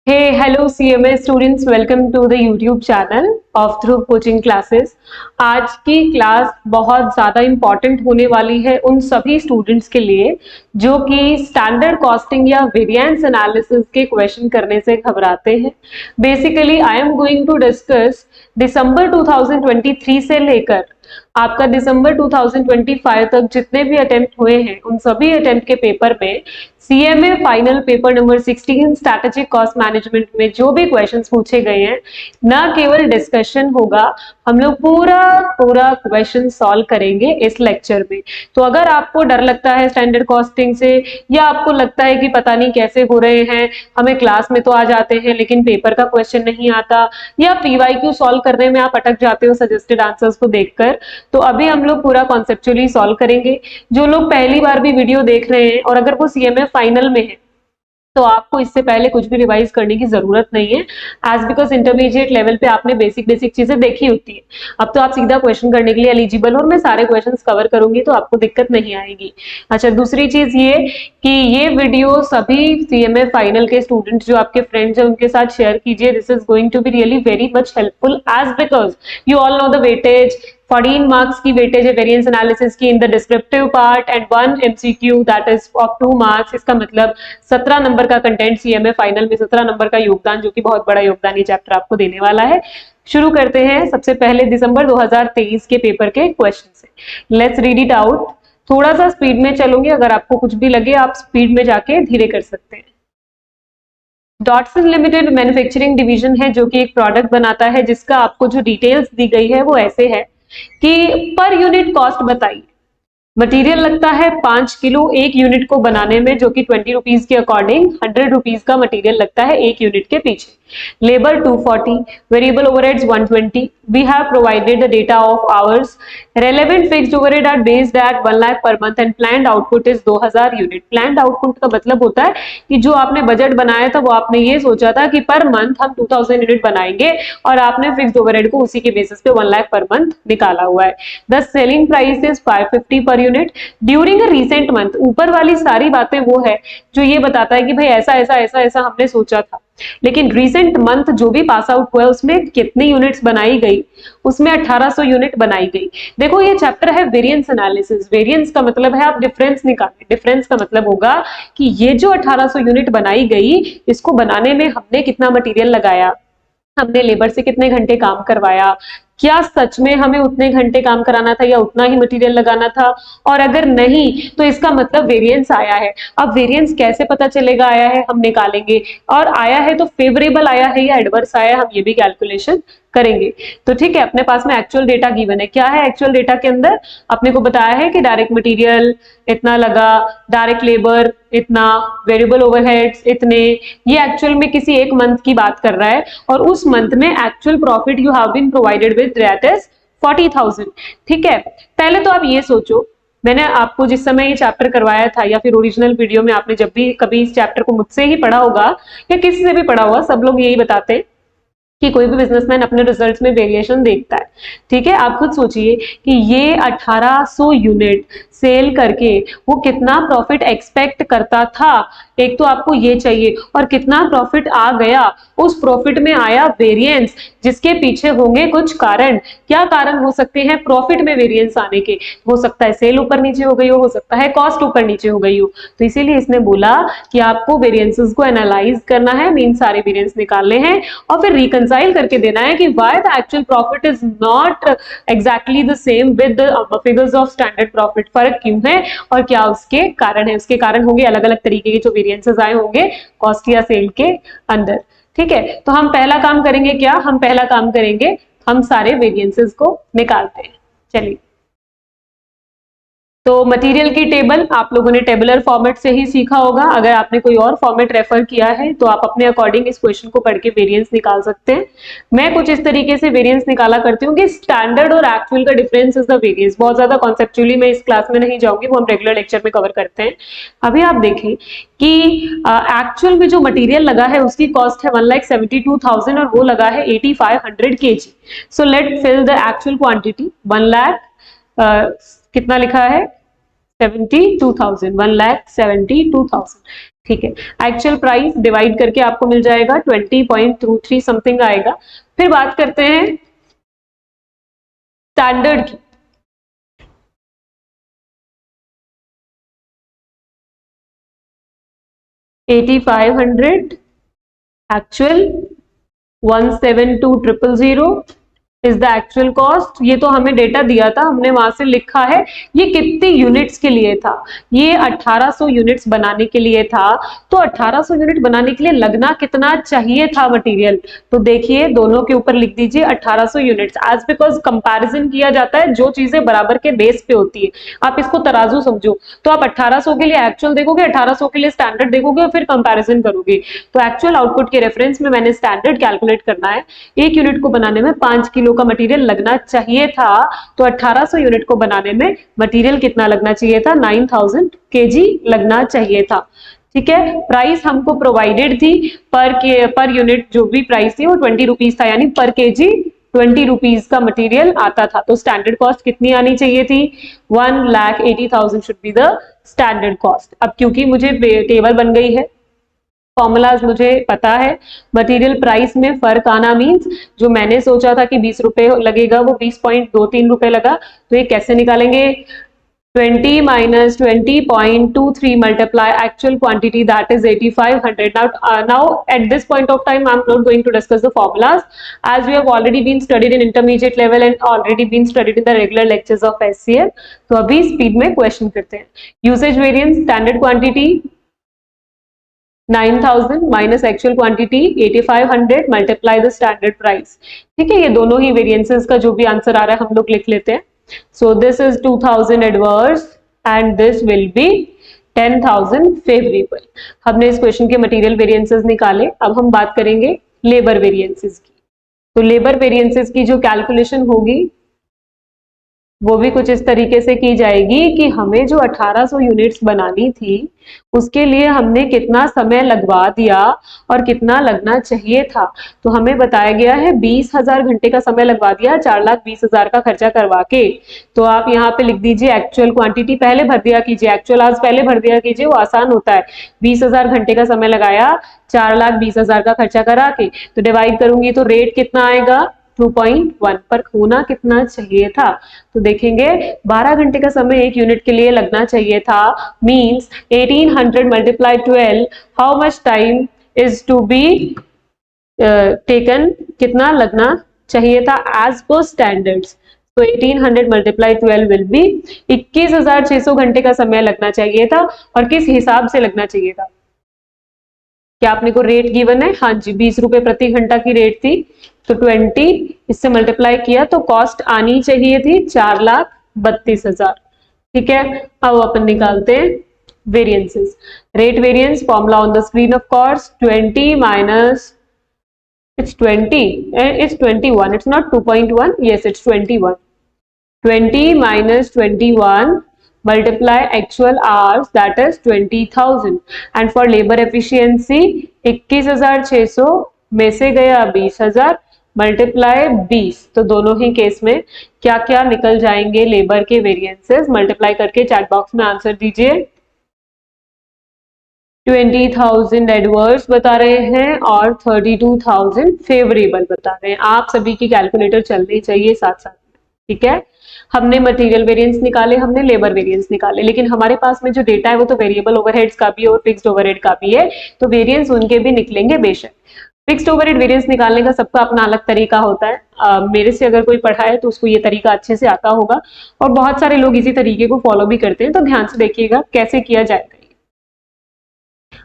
Hey, hello CMA students, welcome to the YouTube channel of Dhruv Coaching Classes। आज की class बहुत ज़्यादा important होने वाली है उन सभी स्टूडेंट्स के लिए जो कि स्टैंडर्ड कॉस्टिंग या वेरिएंस एनालिसिस के क्वेश्चन करने से घबराते हैं। Basically I am going to discuss December 2023 से लेकर आपका दिसंबर 2025 तक जितने भी अटेम्प्ट हुए हैं उन सभी अटेम्प्ट के पेपर में CMA final paper number 16 strategic cost management में जो भी क्वेश्चंस पूछे गए हैं, न केवल डिस्कशन होगा, हम लोग पूरा क्वेश्चन सॉल्व करेंगे इस लेक्चर में। तो अगर आपको डर लगता है स्टैंडर्ड कॉस्टिंग से, या आपको लगता है कि पता नहीं कैसे हो रहे हैं, हमें क्लास में तो आ जाते हैं लेकिन पेपर का क्वेश्चन नहीं आता, या पीवाईक्यू सॉल्व करने में आप अटक जाते हो सजेस्टेड आंसर्स को देखकर, तो अभी हम लोग पूरा कॉन्सेप्चुअली सॉल्व करेंगे। जो लोग पहली बार भी वीडियो देख रहे हैं और अगर वो सीएमए फाइनल में है तो आपको इससे पहले कुछ भी रिवाइज करने की जरूरत नहीं है, एज बिकॉज इंटरमीडिएट लेवल पे आपने बेसिक चीजें देखी होती है। अब तो आप सीधा क्वेश्चन करने के लिए एलिजिबल हो और मैं सारे क्वेश्चंस कवर करूंगी तो आपको दिक्कत नहीं आएगी। अच्छा, दूसरी चीज ये कि ये वीडियो सभी सीएमए फाइनल के स्टूडेंट्स जो आपके फ्रेंड्स हैं उनके साथ शेयर कीजिए। This is going to be really very much helpful, as because you all know the weightage 14 marks की वेटेज है वेरिएंस एनालिसिस की in the descriptive part and 1 MCQ that is of 2 marks. इसका मतलब 17 number का content CMA final में 17 number का योगदान, जो कि बहुत बड़ा योगदान ये चैप्टर आपको देने वाला है। शुरू करते हैं सबसे पहले दिसंबर 2023 के पेपर के क्वेश्चन से। Let's read it out. थोड़ा सा स्पीड में चलूंगी, अगर आपको कुछ भी लगे आप स्पीड में जाके धीरे कर सकते हैं। डॉटसन लिमिटेड मैन्युफैक्चरिंग डिवीजन है जो कि एक प्रोडक्ट बनाता है, जिसका आपको जो डिटेल्स दी गई है वो ऐसे है कि पर यूनिट कॉस्ट बताइए। मटेरियल लगता है 5 किलो एक यूनिट को बनाने में, जो कि 20 रुपीज के अकॉर्डिंग 100 रुपीज का मटेरियल लगता है एक यूनिट के पीछे। Labour 240, variable overheads 120। We have provided the data of hours. Relevant fixed overhead are based at 1 lakh per month and planned output is 2000 unit. Planned output का मतलब होता है कि जो आपने बजट बनाया था वो आपने ये सोचा था कि पर मंथ हम 2000 यूनिट बनाएंगे और आपने फिक्स्ड ओवरहेड को उसी के बेसिस पे 1 लाख पर मंथ निकाला हुआ है। The selling price is 550 per unit during a recent month. ऊपर वाली सारी बातें वो है जो ये बताता है कि भाई ऐसा ऐसा ऐसा ऐसा हमने सोचा था, लेकिन रीसेंट मंथ जो भी पास आउट हुआ है उसमें कितनी यूनिट्स बनाई गई, उसमें 1800 यूनिट बनाई गई। देखो ये चैप्टर है वेरिएंस एनालिसिस। वेरिएंस का मतलब है आप डिफरेंस निकालें। डिफरेंस का मतलब होगा कि ये जो 1800 यूनिट बनाई गई, इसको बनाने में हमने कितना मटेरियल लगाया, हमने लेबर से कितने घंटे काम करवाया, क्या सच में हमें उतने घंटे काम कराना था या उतना ही मटेरियल लगाना था, और अगर नहीं तो इसका मतलब वेरिएंस आया है। अब वेरिएंस कैसे पता चलेगा आया है, हम निकालेंगे, और आया है तो फेवरेबल आया है या एडवर्स आया है, हम ये भी कैलकुलेशन करेंगे। तो ठीक है, अपने पास में एक्चुअल डेटा गिवन है। क्या है एक्चुअल डेटा के अंदर? अपने को बताया है कि डायरेक्ट मटेरियल इतना लगा, डायरेक्ट लेबर इतना, वेरिएबल ओवरहेड्स इतने। ये एक्चुअल में किसी एक मंथ की बात कर रहा है और उस मंथ में actual profit you have been provided with that is 40,000। ठीक है, पहले तो आप ये सोचो, मैंने आपको जिस समय ये चैप्टर करवाया था या फिर ओरिजिनल वीडियो में आपने जब भी कभी इस चैप्टर को मुझसे ही पढ़ा होगा या किसी से भी पढ़ा होगा, सब लोग यही बताते हैं कि कोई भी बिजनेसमैन अपने रिजल्ट्स में वेरिएशन देखता है। ठीक है, आप खुद सोचिए कि ये 1800 यूनिट सेल करके वो कितना प्रॉफिट एक्सपेक्ट करता था, एक तो आपको ये चाहिए, और कितना प्रॉफिट आ गया, उस प्रॉफिट में आया वेरिएंस, जिसके पीछे होंगे कुछ कारण। क्या कारण हो सकते हैं प्रॉफिट में वेरिएंस आने के? हो सकता है सेल ऊपर नीचे हो गई हो सकता है कॉस्ट ऊपर नीचे हो गई हो। तो इसीलिए इसने बोला कि आपको वेरिएंसेस को एनालाइज करना है, मीन सारे वेरिएंस निकालने हैं और फिर रिकंसाइल करके देना है कि why the actual profit is not exactly the same with the figures of standard profit. फर्क क्यों है और क्या उसके कारण है। उसके कारण होंगे अलग अलग तरीके के जो वेरिएंसेस आए होंगे कॉस्ट या सेल के अंदर। ठीक है, तो हम पहला काम करेंगे क्या, हम पहला काम करेंगे, हम सारे वेरिएंसेस को निकालते हैं। चलिए, तो मटेरियल की टेबल आप लोगों ने टेबुलर फॉर्मेट से ही सीखा होगा। अगर आपने कोई और फॉर्मेट रेफर किया है तो आप अपने अकॉर्डिंग इस क्वेश्चन को पढ़ के वेरिएंस निकाल सकते हैं। मैं कुछ इस तरीके से वेरिएंस निकाला करती हूँ कि स्टैंडर्ड और एक्चुअल का डिफरेंस इज द वेरिएंस। बहुत ज्यादा कॉन्सेप्चुअली मैं इस क्लास में नहीं जाऊंगी, वो हम रेगुलर लेक्चर में कवर करते हैं। अभी आप देखें कि एक्चुअल में जो मटेरियल लगा है उसकी कॉस्ट है 1,72,000 और वो लगा है 8,500 kg। So let fill the actual quantity. 1 lakh कितना लिखा है 72,000, 1,72,000। ठीक है, एक्चुअल प्राइस डिवाइड करके आपको मिल जाएगा 20.23 समथिंग आएगा। फिर बात करते हैं स्टैंडर्ड की। $8,500 actual 172,000 is the actual cost. ये तो हमें डेटा दिया था, हमने वहां से लिखा है। ये कितनी यूनिट्स के लिए था? ये 1800 यूनिट्स बनाने के लिए था। तो 1800 यूनिट बनाने के लिए लगना कितना चाहिए था मटेरियल? तो देखिए दोनों के ऊपर लिख दीजिए 1800 यूनिट्स, एज बिकॉज कंपैरिजन किया जाता है जो चीजें बराबर के बेस पे होती है। आप इसको तराजू समझो, तो आप 1800 के लिए एक्चुअल देखोगे, 1800 के लिए स्टैंडर्ड देखोगे और फिर कंपैरिजन करोगे। तो एक्चुअल आउटपुट के रेफरेंस में मैंने स्टैंडर्ड कैलकुलेट करना है। एक यूनिट को बनाने में 5 किलो का मटेरियल लगना चाहिए था, तो 1800 यूनिट को बनाने में मटेरियल कितना लगना चाहिए था? 9000 केजी लगना चाहिए था। ठीक है, प्राइस हमको प्रोवाइडेड थी पर यूनिट जो भी प्राइस थी वो 20 रुपीज था, यानी पर केजी 20 रुपीज का मटेरियल आता था। तो स्टैंडर्ड कॉस्ट कितनी आनी चाहिए थी? 1,80,000 should be the standard cost. अब क्योंकि मुझे टेबल बन गई है, फॉर्मूलाज मुझे पता है, मटेरियल प्राइस में फर्क आना मींस जो मैंने सोचा था कि 20 रुपए लगेगा वो 20.23 रुपए लगा। तो ये कैसे निकालेंगे? 20 minus 20.23 multiply actual quantity, that is 8,500. Now at this point of time I'm not going to discuss the formulas, as we have already been studied in intermediate level and already been studied in the regular lectures of SCL. तो अभी speed में question करते हैं। Usage variance, standard quantity 9,000 minus actual quantity 8,500 multiply the standard price. ठीक है, ये दोनों ही variances का जो भी आंसर आ रहा है हम लोग लिख लेते हैं। So this is 2,000 adverse and this will be 10,000 favourable. हमने इस क्वेश्चन के मटेरियल वेरिएंसेस निकाले। अब हम बात करेंगे लेबर वेरिएंसेस की। तो लेबर वेरिएंसेस की जो कैलकुलेशन होगी वो भी कुछ इस तरीके से की जाएगी कि हमें जो 1800 यूनिट्स बनानी थी उसके लिए हमने कितना समय लगवा दिया और कितना लगना चाहिए था। तो हमें बताया गया है 20,000 घंटे का समय लगवा दिया 4,20,000 का खर्चा करवा के। तो आप यहाँ पे लिख दीजिए एक्चुअल क्वांटिटी पहले भर दिया कीजिए, एक्चुअल आज पहले भर दिया कीजिए, वो आसान होता है। 20,000 घंटे का समय लगाया 4,20,000 का खर्चा करा के, तो डिवाइड करूंगी तो रेट कितना आएगा? 2.1 पर होना कितना चाहिए था? तो देखेंगे 12 घंटे का समय एक यूनिट के लिए लगना चाहिए था, means 1800 multiply 12, how much time is to be taken, कितना लगना चाहिए था एज पर स्टैंडर्ड्स। तो 1800 मल्टीप्लाई 12 विल बी 21,600 घंटे का समय लगना चाहिए था। और किस हिसाब से लगना चाहिए था? क्या आपने को रेट गिवन है? हाँ जी, 20 रुपए प्रति घंटा की रेट थी, तो 20 इससे मल्टीप्लाई किया तो कॉस्ट आनी चाहिए थी 4,32,000। ठीक है, अब अपन निकालते हैं variances. Rate variance formula on the screen of course, 20 minus it's 20 it's 21, it's not 2.1, yes it's 21, 20 minus 21 multiply actual hours, that is 20,000, and for labor efficiency 21,600 में से गया 20,000 मल्टीप्लाई 20। तो दोनों ही केस में क्या क्या निकल जाएंगे लेबर के वेरिएंसेस, मल्टीप्लाई करके चैट बॉक्स में आंसर दीजिए। 20,000 एडवर्स बता रहे हैं और 32,000 फेवरेबल बता रहे हैं। आप सभी की कैलकुलेटर चलनी चाहिए साथ साथ में। ठीक है, हमने मटेरियल वेरिएंस निकाले, हमने लेबर वेरिएंस निकाले, लेकिन हमारे पास में जो डेटा है वो तो वेरिएबल ओवरहेड्स का भी और फिक्स्ड ओवरहेड का भी है, तो वेरिएंस उनके भी निकलेंगे बेशक। फिक्स्ड ओवरहेड वेरिएंस निकालने का सबका अपना अलग तरीका होता है। मेरे से अगर कोई पढ़ा है तो उसको ये तरीका अच्छे से आता होगा, और बहुत सारे लोग इसी तरीके को फॉलो भी करते हैं, तो ध्यान से देखिएगा कैसे किया जाएगा।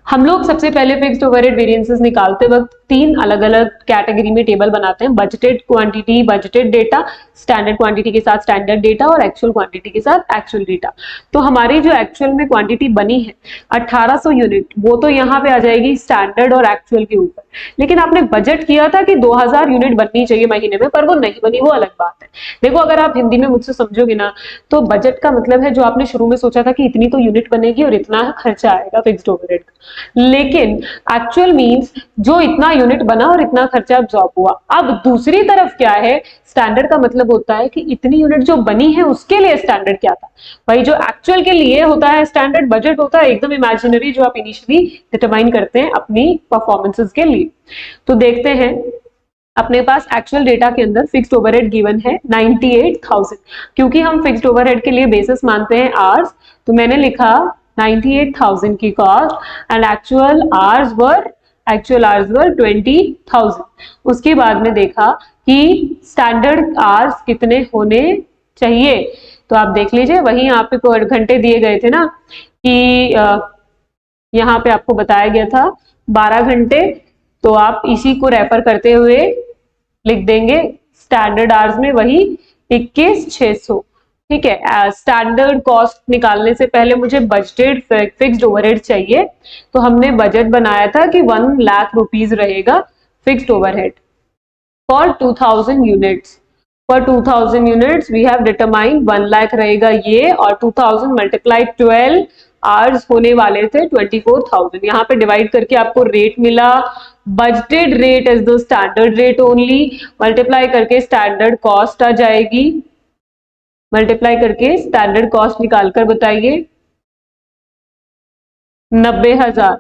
हम लोग सबसे पहले फिक्स्ड ओवरहेड वेरिएंसेस निकालते वक्त तीन अलग अलग कैटेगरी में टेबल बनाते हैं, budgeted quantity, budgeted data, standard quantity के साथ स्टैंडर्ड डेटा और एक्चुअल क्वांटिटी के साथ एक्चुअल डेटा। तो हमारी जो एक्चुअल में क्वांटिटी बनी है 1800 यूनिट, वो तो यहाँ पे आ जाएगी स्टैंडर्ड और एक्चुअल के ऊपर। लेकिन आपने बजट किया था कि 2000 यूनिट बननी चाहिए महीने में, पर वो नहीं बनी, वो अलग बात है। देखो अगर आप हिंदी में मुझसे समझोगे ना, तो बजट का मतलब है जो आपने शुरू में सोचा था कि इतनी तो यूनिट बनेगी और इतना खर्चा आएगा फिक्स्ड ओवरहेड का, लेकिन एक्चुअल मींस जो इतना यूनिट बना और इतना खर्चा अब्सॉर्ब हुआ। अब दूसरी तरफ क्या है, स्टैंडर्ड का मतलब होता है कि इतनी यूनिट जो बनी है उसके लिए स्टैंडर्ड क्या था। भाई जो एक्चुअल के लिए होता है स्टैंडर्ड, बजट होता है एकदम इमेजिनरी जो आप इनिशियली डिटरमाइन करते हैं अपनी परफॉर्मेंसेस के लिए। तो देखते हैं अपने पास एक्चुअल डेटा के अंदर फिक्स्ड ओवरहेड गिवन है 98,000। क्योंकि हम फिक्स्ड ओवरहेड के लिए बेसिस मानते हैं आवर्स, तो मैंने लिखा 98,000 की कॉस्ट एंड एक्चुअल आवर्स वर 20,000। उसके बाद में देखा कि स्टैंडर्ड आवर्स कितने होने चाहिए, तो आप देख लीजिए वही यहाँ पे घंटे दिए गए थे ना कि यहाँ पे आपको बताया गया था 12 घंटे, तो आप इसी को रेफर करते हुए लिख देंगे स्टैंडर्ड आवर्स में वही 21,600। ठीक है, स्टैंडर्ड कॉस्ट निकालने से पहले मुझे बजटेड फिक्स्ड ओवरहेड चाहिए, तो हमने बजट बनाया था कि 1 लाख रुपीज रहेगा fixed overhead for 2000 units. For 2000 units we have determined 1 lakh रहेगा ये, और 2000 मल्टीप्लाई 12 आवर्स होने वाले थे 24,000। यहाँ पे डिवाइड करके आपको रेट मिला, budgeted rate is the standard rate only, multiply करके स्टैंडर्ड कॉस्ट आ जाएगी, मल्टीप्लाई करके स्टैंडर्ड कॉस्ट निकालकर बताइए 90,000।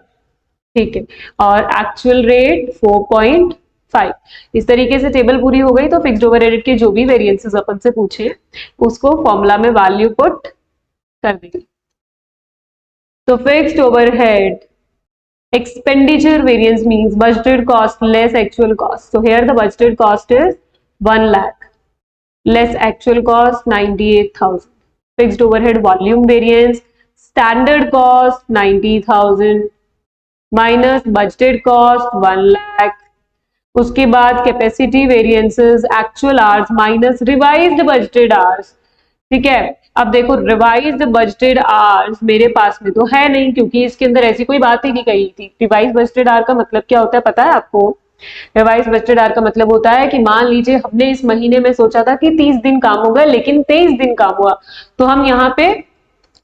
ठीक है, और एक्चुअल रेट 4.5। इस तरीके से टेबल पूरी हो गई। तो फिक्स्ड ओवरहेड के जो भी वेरिएंसेस अपन से पूछे उसको फॉर्मूला में वैल्यू पुट कर देंगे। तो fixed overhead expenditure variance means budgeted cost less actual cost. So here the budgeted cost is 1 lakh less actual cost 98,000. Fixed overhead volume variance, standard cost 90,000 minus budgeted cost 1 lakh. उसके बाद capacity variances actual hours minus revised budgeted hours. ठीक है, अब देखो revised budgeted hours मेरे पास में तो है नहीं, क्योंकि इसके अंदर ऐसी कोई बात ही नहीं कही थी। रिवाइज बजटेड आवर का मतलब क्या होता है पता है आपको? रिवाइज बजटेड आवर का मतलब होता है कि मान लीजिए हमने इस महीने में सोचा था कि 30 दिन काम होगा लेकिन 23 दिन काम हुआ, तो हम यहाँ पे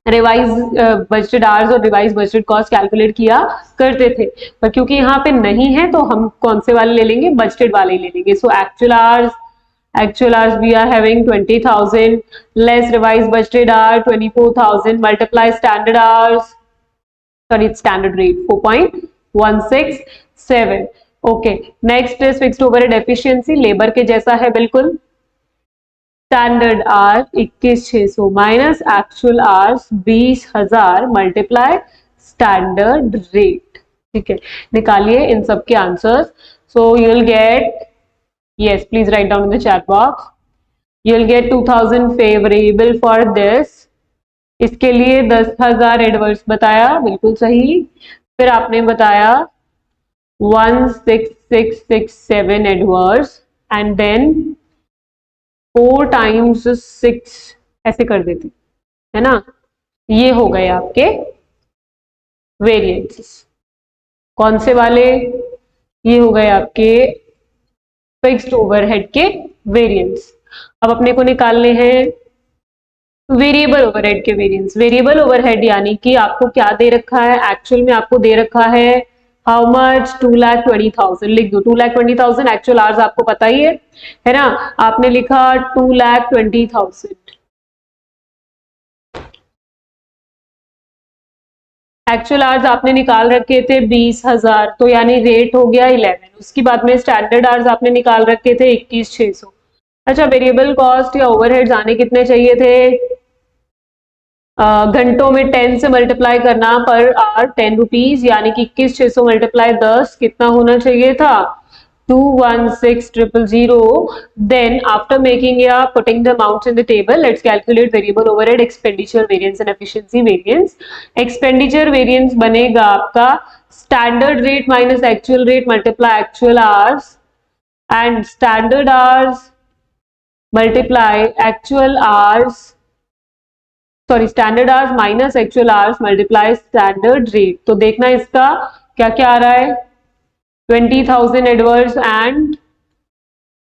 रिवाइज बजटेड आवर्स और रिवाइज बजटेड कॉस्ट कैलकुलेट किया करते थे, पर क्योंकि यहाँ पे नहीं है तो हम कौन से वाले ले लेंगे? बजटेड वाले ही ले लेंगे। सो actual hours we are having 20,000 less revised budgeted hour 24,000 multiply standard hours, sorry it's standard rate 4.167. okay, next is fixed overhead efficiency, labour के जैसा है बिल्कुल। Standard our 21,600 minus actual hours 20,000 multiply standard rate. ठीक है, निकालिए इन सब के answers. So you will gate, yes please write down in the chat box, you will get 2000 favorable for this। इसके लिए 10,000 एडवर्स बताया, बिल्कुल सही। फिर आपने बताया 16,667 एडवर्स एंड देन 4 टाइम्स 6 ऐसे कर देते है ना। ये हो गए आपके वेरिएंसेस। कौन से वाले? ये हो गए आपके फिक्स्ड ओवरहेड के वेरिएंस। अब अपने को निकालने हैं वेरिएबल ओवरहेड के वेरिएंस। वेरिएबल ओवरहेड यानी कि आपको क्या दे रखा है? एक्चुअल में आपको दे रखा है हाउ मच? 2,20,000 लिख दो। 2,20,000 एक्चुअल आवर्स आपको पता ही है ना। आपने लिखा 2,20,000। एक्चुअल आवर्स आपने निकाल रखे थे 20,000, तो यानी रेट हो गया 11। उसके बाद में स्टैंडर्ड आवर्स आपने निकाल रखे थे 21,600। अच्छा, वेरिएबल कॉस्ट या ओवरहेड्स आने कितने चाहिए थे? घंटों में 10 से मल्टीप्लाई करना पर आवर 10 रुपीज, यानी कि 21,600 मल्टीप्लाई 10 कितना होना चाहिए था? 216,000. Then after making या putting the amounts in the table, let's calculate variable overhead, expenditure variance and efficiency variance. Expenditure variance बनेगा आपका standard rate minus actual rate multiply actual hours and standard hours multiply actual hours, sorry standard hours minus actual hours multiply standard rate। तो देखना इसका क्या क्या आ रहा है? 20,000 adverse and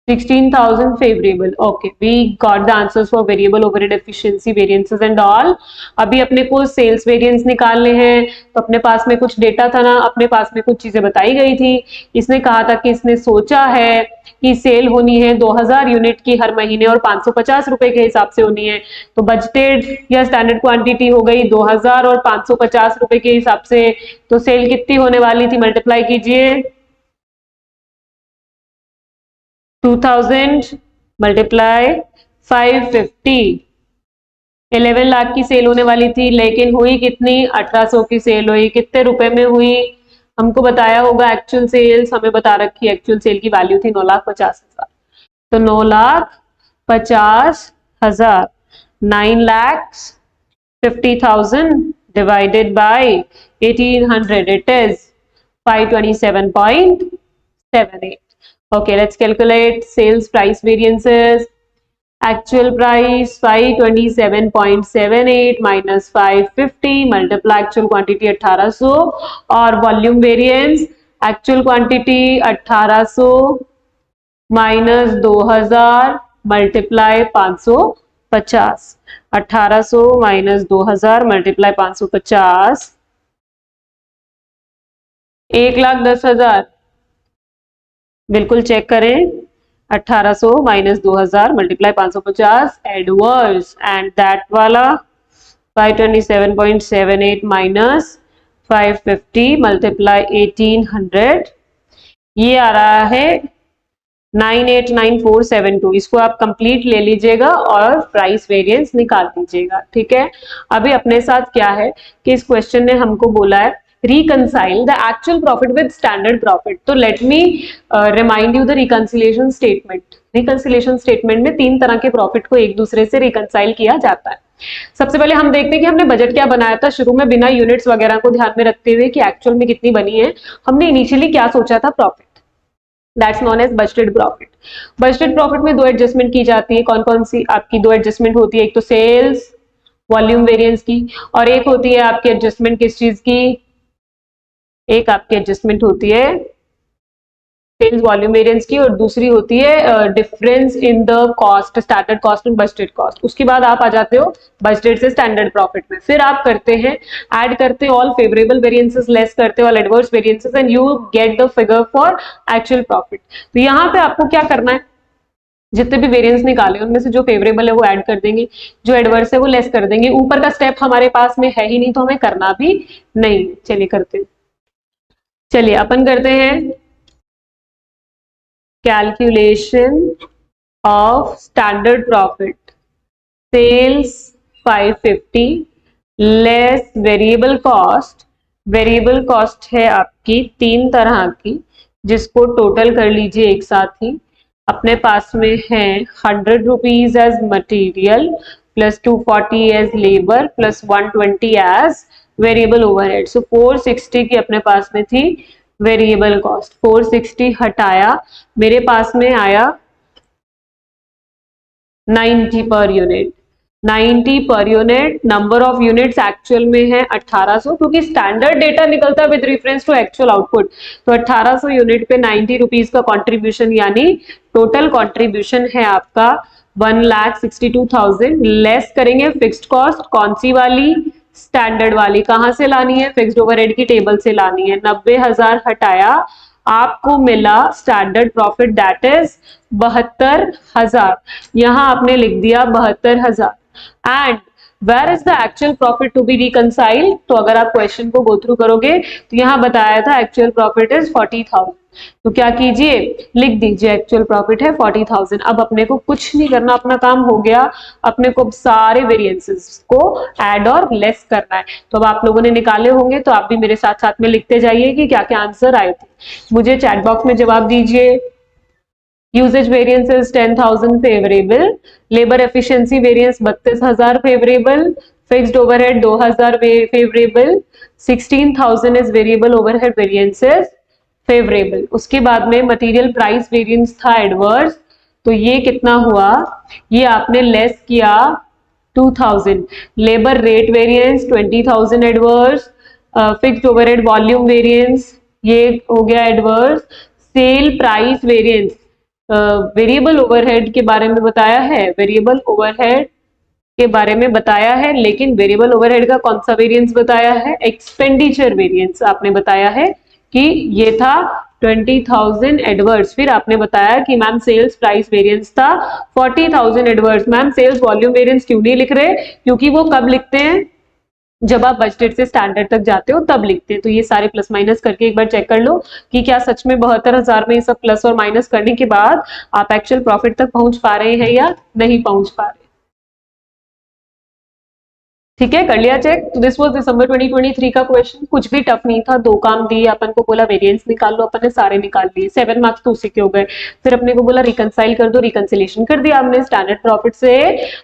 16,000 favorable. Okay, we got the answers for variable overhead efficiency variances and all. अभी अपने को सेल्स वेरिएंस निकालने हैं, तो अपने पास में कुछ डेटा था ना, अपने पास में कुछ चीजें बताई गई थी। इसने कहा था कि इसने सोचा है कि सेल होनी है 2000 यूनिट की हर महीने और 550 रुपए के हिसाब से होनी है। तो बजटेड या स्टैंडर्ड क्वांटिटी हो गई 2000 और 550 रुपए के हिसाब से। तो सेल कितनी होने वाली थी, मल्टीप्लाई कीजिए। 2000 मल्टीप्लाई 550, 11 लाख की सेल होने वाली थी, लेकिन हुई कितनी, 1800 की सेल हुई। कितने रुपए में हुई, हमको बताया होगा एक्चुअल सेल्स, हमें बता रखी एक्चुअल सेल की वैल्यू थी 9,50,000। तो 9,50,000, 9,50,000 divided by 1800, it is 527.78. Okay, let's calculate sales price variances. Actual price 527.78 minus 550 multiply actual quantity 1800 और volume variance actual quantity 1800 minus 2000 multiply 550, 1800 minus 2000 multiply 550, 1,10,000। बिल्कुल चेक करें, 1800 minus 2000 multiply 550 adverse, and that वाला 527.78 minus 550 multiply 1800, ये आ रहा है 989472। इसको आप complete ले लीजिएगा और प्राइस वेरिएंस निकाल दीजिएगा, ठीक है। अभी अपने साथ क्या है कि इस क्वेश्चन ने हमको बोला है reconcile the actual profit with standard profit. तो let me remind you the reconciliation statement. reconciliation statement में तीन तरह के प्रॉफिट को एक दूसरे से reconcile किया जाता है। सबसे पहले हम देखते हैं कि हमने बजट क्या बनाया था शुरू में, बिना यूनिट्स वगैरह को ध्यान में रखते हुए कि एक्चुअल में कितनी बनी है, हमने इनिशियली क्या सोचा था profit, that's known as budgeted profit. Budgeted profit में दो एडजस्टमेंट की जाती है, कौन कौन सी आपकी दो एडजस्टमेंट होती है, एक तो सेल्स वॉल्यूम वेरिएंस की, और एक होती है आपकी एडजस्टमेंट किस चीज की, एक आपकी एडजस्टमेंट होती है सेल्स वॉल्यूम वेरिएंस की, और दूसरी होती है difference in the cost, standard cost and budgeted cost. उसके बाद आप आ जाते हो बजटेड से स्टैंडर्ड प्रॉफिट में, फिर आप करते हैं ऐड करते हैं ऑल फेवरेबल वेरिएंसेस, लेस करते हैं all adverse variances, and you get the figure for actual profit. तो यहाँ पे आपको क्या करना है, जितने भी वेरिएंस निकाले उनमें से जो फेवरेबल है वो ऐड कर देंगे, जो एडवर्स है वो लेस कर देंगे। ऊपर का स्टेप हमारे पास में है ही नहीं, तो हमें करना भी नहीं। चलिए करते हैं, चलिए अपन करते हैं calculation of standard profit. Sales 550 less variable cost. Variable cost है आपकी तीन तरह की, जिसको टोटल कर लीजिए एक साथ ही। अपने पास में है 100 rupees as material plus 240 as labour plus 120 as variable overhead. So 460 की अपने पास में थी वेरिएबल कॉस्ट। 460 हटाया, मेरे पास में आया 90 per unit. 90 per unit, number of units actual में है 1800, क्योंकि स्टैंडर्ड डेटा निकलता है with reference to actual output. तो 1800 यूनिट पे 90 रुपीज का कंट्रीब्यूशन, यानी टोटल कंट्रीब्यूशन है आपका 1,62,000। लेस करेंगे फिक्स्ड कॉस्ट, कौन सी वाली, स्टैंडर्ड वाली। कहां से लानी है, फिक्स्ड ओवरहेड की टेबल से लानी है। 90,000 हटाया, आपको मिला स्टैंडर्ड प्रॉफिट दैट इज 72,000। यहां आपने लिख दिया 72,000। And where is the actual profit to be reconciled. तो अगर आप क्वेश्चन को गो थ्रू करोगे तो यहां बताया था एक्चुअल प्रॉफिट इज 40,000। तो क्या कीजिए, लिख दीजिए एक्चुअल प्रॉफिट है 40,000। अब अपने को कुछ नहीं करना, अपना काम हो गया। अपने को सारे वेरिएंसेस को ऐड और लेस करना है। तो अब आप लोगों ने निकाले होंगे, तो आप भी मेरे साथ साथ में लिखते जाइए कि क्या क्या आंसर आए थे। मुझे चैट बॉक्स में जवाब दीजिए। Usage variances 10,000 favourable, labour efficiency variance 32,000 favourable, fixed overhead 2,000 favourable, 16,000 is variable overhead variances favourable. उसके बाद में मटेरियल प्राइस वेरिएंस था एडवर्स, तो ये कितना हुआ, ये आपने लेस किया 2,000। Labour rate variance 20,000 adverse, fixed overhead volume variance ये हो गया adverse. Sale price variance variable overhead के बारे में बताया है, वेरिएबल ओवरहेड के बारे में बताया है, लेकिन वेरिएबल ओवरहेड का कौन सा वेरिएंस बताया है? एक्सपेंडिचर वेरिएंस आपने बताया है कि ये था 20,000 एडवर्स। फिर आपने बताया कि मैम सेल्स प्राइस वेरिएंस था 40,000 adverse. Ma'am sales volume variance क्यों नहीं लिख रहे? क्योंकि वो कब लिखते हैं? जब आप बजटेड से स्टैंडर्ड तक जाते हो तब लिखते हैं। तो ये सारे प्लस माइनस करके एक बार चेक कर लो कि क्या सच में 72,000 में ये सब प्लस और माइनस करने के बाद आप एक्चुअल प्रॉफिट तक पहुंच पा रहे हैं या नहीं पहुंच पा रहे। ठीक है, कर लिया चेक। तो दिस वाज दिसंबर 2023 का क्वेश्चन, कुछ भी टफ नहीं था, दो काम दिए अपन को, बोला वेरिएंस निकाल लो, अपन ने सारे निकाल लिए, 7 मार्क्स तो उसी के हो गए। फिर अपने को बोला रिकंसाइल कर दो, रिकंसिलेशन कर दिया हमने स्टैंडर्ड प्रॉफिट से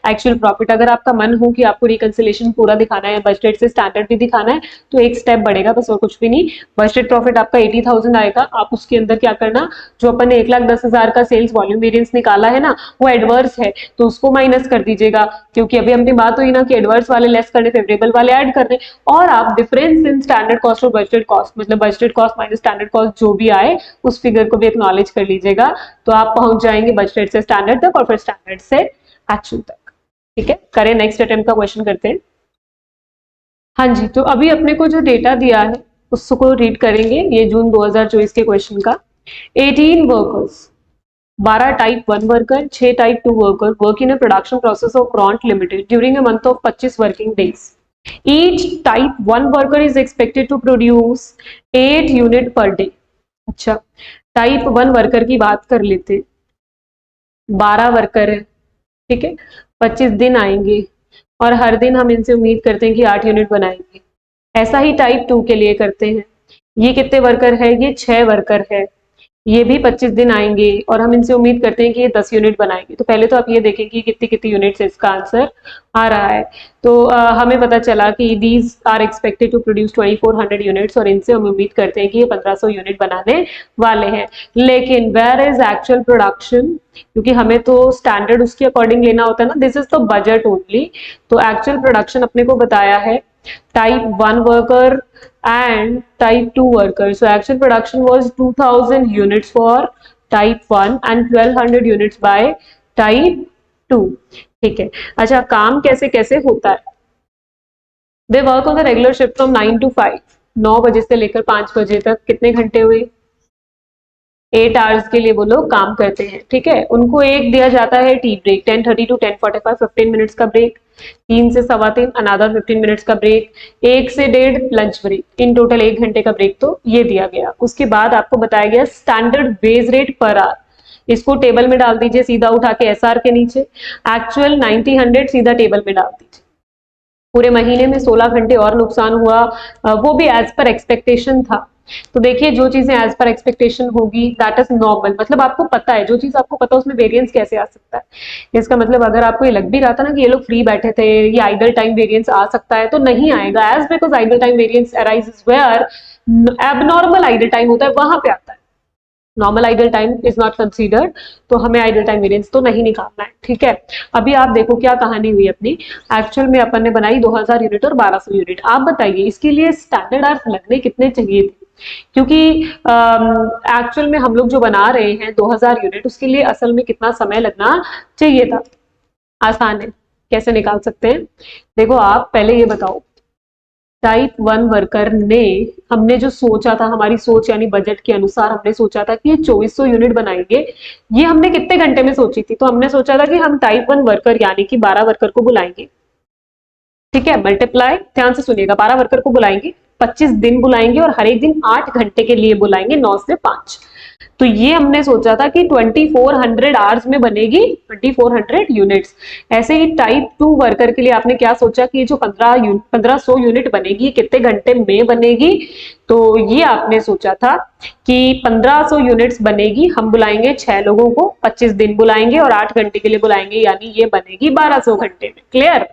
एक्चुअल प्रॉफिट। अगर आपका मन हो कि आपको रिकंसिलेशन पूरा दिखाना है, बजटेड से स्टैंडर्ड भी दिखाना है, तो एक स्टेप बढ़ेगा बस, और कुछ भी नहीं। बजटेड प्रॉफिट आपका 80,000 आएगा, आप उसके अंदर क्या करना, जो अपन ने 1,10,000 का सेल्स वॉल्यूम वेरिएंस निकाला है ना, वो एडवर्स है तो उसको माइनस कर दीजिएगा, क्योंकि अभी अपनी बात हुई ना कि एडवर्स वाले लेस करने, फेवरेबल वाले ऐड करने। और आप डिफरेंस इन स्टैंडर्ड कॉस्ट और बजटेड कॉस्ट, मतलब budgeted cost minus standard cost जो भी आए उस फिगर को भी एक्नॉलेज कर लीजिएगा, तो आप पहुंच जाएंगे बजटेड से स्टैंडर्ड तक और फिर स्टैंडर्ड से एक्चुअल तक। ठीक है, करें नेक्स्ट अटेम्प्ट का क्वेश्चन करते हैं। हाँ जी, तो अभी अपने को जो डेटा दिया है उसको रीड करेंगे, ये जून 2024 के क्वेश्चन का। 18 workers, 12 type 1 worker, 6 type 2 worker work in a production process of Pront limited during a month of 25 working days. Each type 1 worker is expected to produce 8 unit per day. अच्छा, type 1 worker की बात कर लेते, 12 worker है, ठीक है, 25 दिन आएंगे और हर दिन हम इनसे उम्मीद करते हैं कि 8 यूनिट बनाएंगे। ऐसा ही टाइप 2 के लिए करते हैं। ये कितने वर्कर है? ये 6 वर्कर है, ये भी 25 दिन आएंगे और हम इनसे उम्मीद करते हैं कि ये 10 यूनिट बनाएंगे। तो पहले तो आप ये देखें कि कितनी कितनी यूनिट से इसका आंसर आ रहा है। तो हमें पता चला कि these are expected to produce 2400 units, और इनसे हम उम्मीद करते हैं कि ये 1500 यूनिट बनाने वाले हैं। लेकिन वेयर इज एक्चुअल प्रोडक्शन, क्योंकि हमें तो स्टैंडर्ड उसके अकॉर्डिंग लेना होता है ना, this is the budget only. तो एक्चुअल प्रोडक्शन अपने को बताया है type 1 worker and type 2 worker. So actual production was 2000 units for type 1 and 1200 units by type 2. ठीक है, अच्छा काम कैसे कैसे होता है? They work on the regular shift from 9 to 5, 9 बजे से लेकर 5 बजे तक। कितने घंटे हुए? 8 आवर्स के लिए वो लोग काम करते हैं। ठीक है, उनको एक दिया जाता है टी ब्रेक, 10:30 to 10:45, 15 मिनट्स का ब्रेक, 3 से 3:15 अनदर 15 मिनट्स का ब्रेक, 1 से 1:30 लंच ब्रेक, इन टोटल 1 घंटे का ब्रेक तो ये दिया गया। उसके बाद आपको बताया गया standard wage rate per hour, इसको टेबल में डाल दीजिए सीधा उठा के एसआर के नीचे, एक्चुअल 90-100 सीधा टेबल में डाल दीजिए। पूरे महीने में 16 घंटे और नुकसान हुआ, वो भी एज पर एक्सपेक्टेशन था। तो देखिए, जो चीजें एज पर एक्सपेक्टेशन होगी दैट इज नॉर्मल, मतलब आपको पता है, जो चीज आपको पता है उसमें वेरिएंस कैसे आ सकता है। इसका मतलब अगर आपको ये लग भी रहा था ना कि ये लोग फ्री बैठे थे, ये आइडल टाइम वेरिएंस आ सकता है, तो नहीं आएगा, as because idle time variance arises where abnormal idle time होता है, वहां पे आता है। Normal idle time is not considered, तो हमें आइडल टाइम वेरिएंस तो नहीं निकालना है। ठीक है, अभी आप देखो क्या कहानी हुई अपनी। एक्चुअल में अपन ने बनाई 2000 यूनिट और 1200 यूनिट। आप बताइए इसके लिए स्टैंडर्ड आवर्स लगने कितने चाहिए थे? क्योंकि एक्चुअल में हम लोग जो बना रहे हैं 2000 यूनिट, उसके लिए असल में कितना समय लगना चाहिए था? आसान है, कैसे निकाल सकते हैं? देखो, आप पहले ये बताओ, टाइप 1 वर्कर ने, हमने जो सोचा था, हमारी सोच यानी बजट के अनुसार हमने सोचा था कि ये 2400 यूनिट बनाएंगे। ये हमने कितने घंटे में सोची थी? तो हमने सोचा था कि हम टाइप 1 वर्कर यानी कि 12 वर्कर को बुलाएंगे। ठीक है, मल्टीप्लाई, ध्यान से सुनिएगा, 12 वर्कर को बुलाएंगे, 25 दिन बुलाएंगे और हर एक दिन 8 घंटे के लिए बुलाएंगे, 9 से 5। तो ये हमने सोचा था कि 2400 आवर्स में बनेगी 2400 यूनिट्स। ऐसे ही टाइप 2 वर्कर के लिए आपने क्या सोचा कि जो 1500 यूनिट बनेगी कितने घंटे में बनेगी? तो ये आपने सोचा था कि 1500 यूनिट्स बनेगी, हम बुलाएंगे 6 लोगों को, 25 दिन बुलाएंगे और 8 घंटे के लिए बुलाएंगे, यानी ये बनेगी 1200 घंटे में। क्लियर?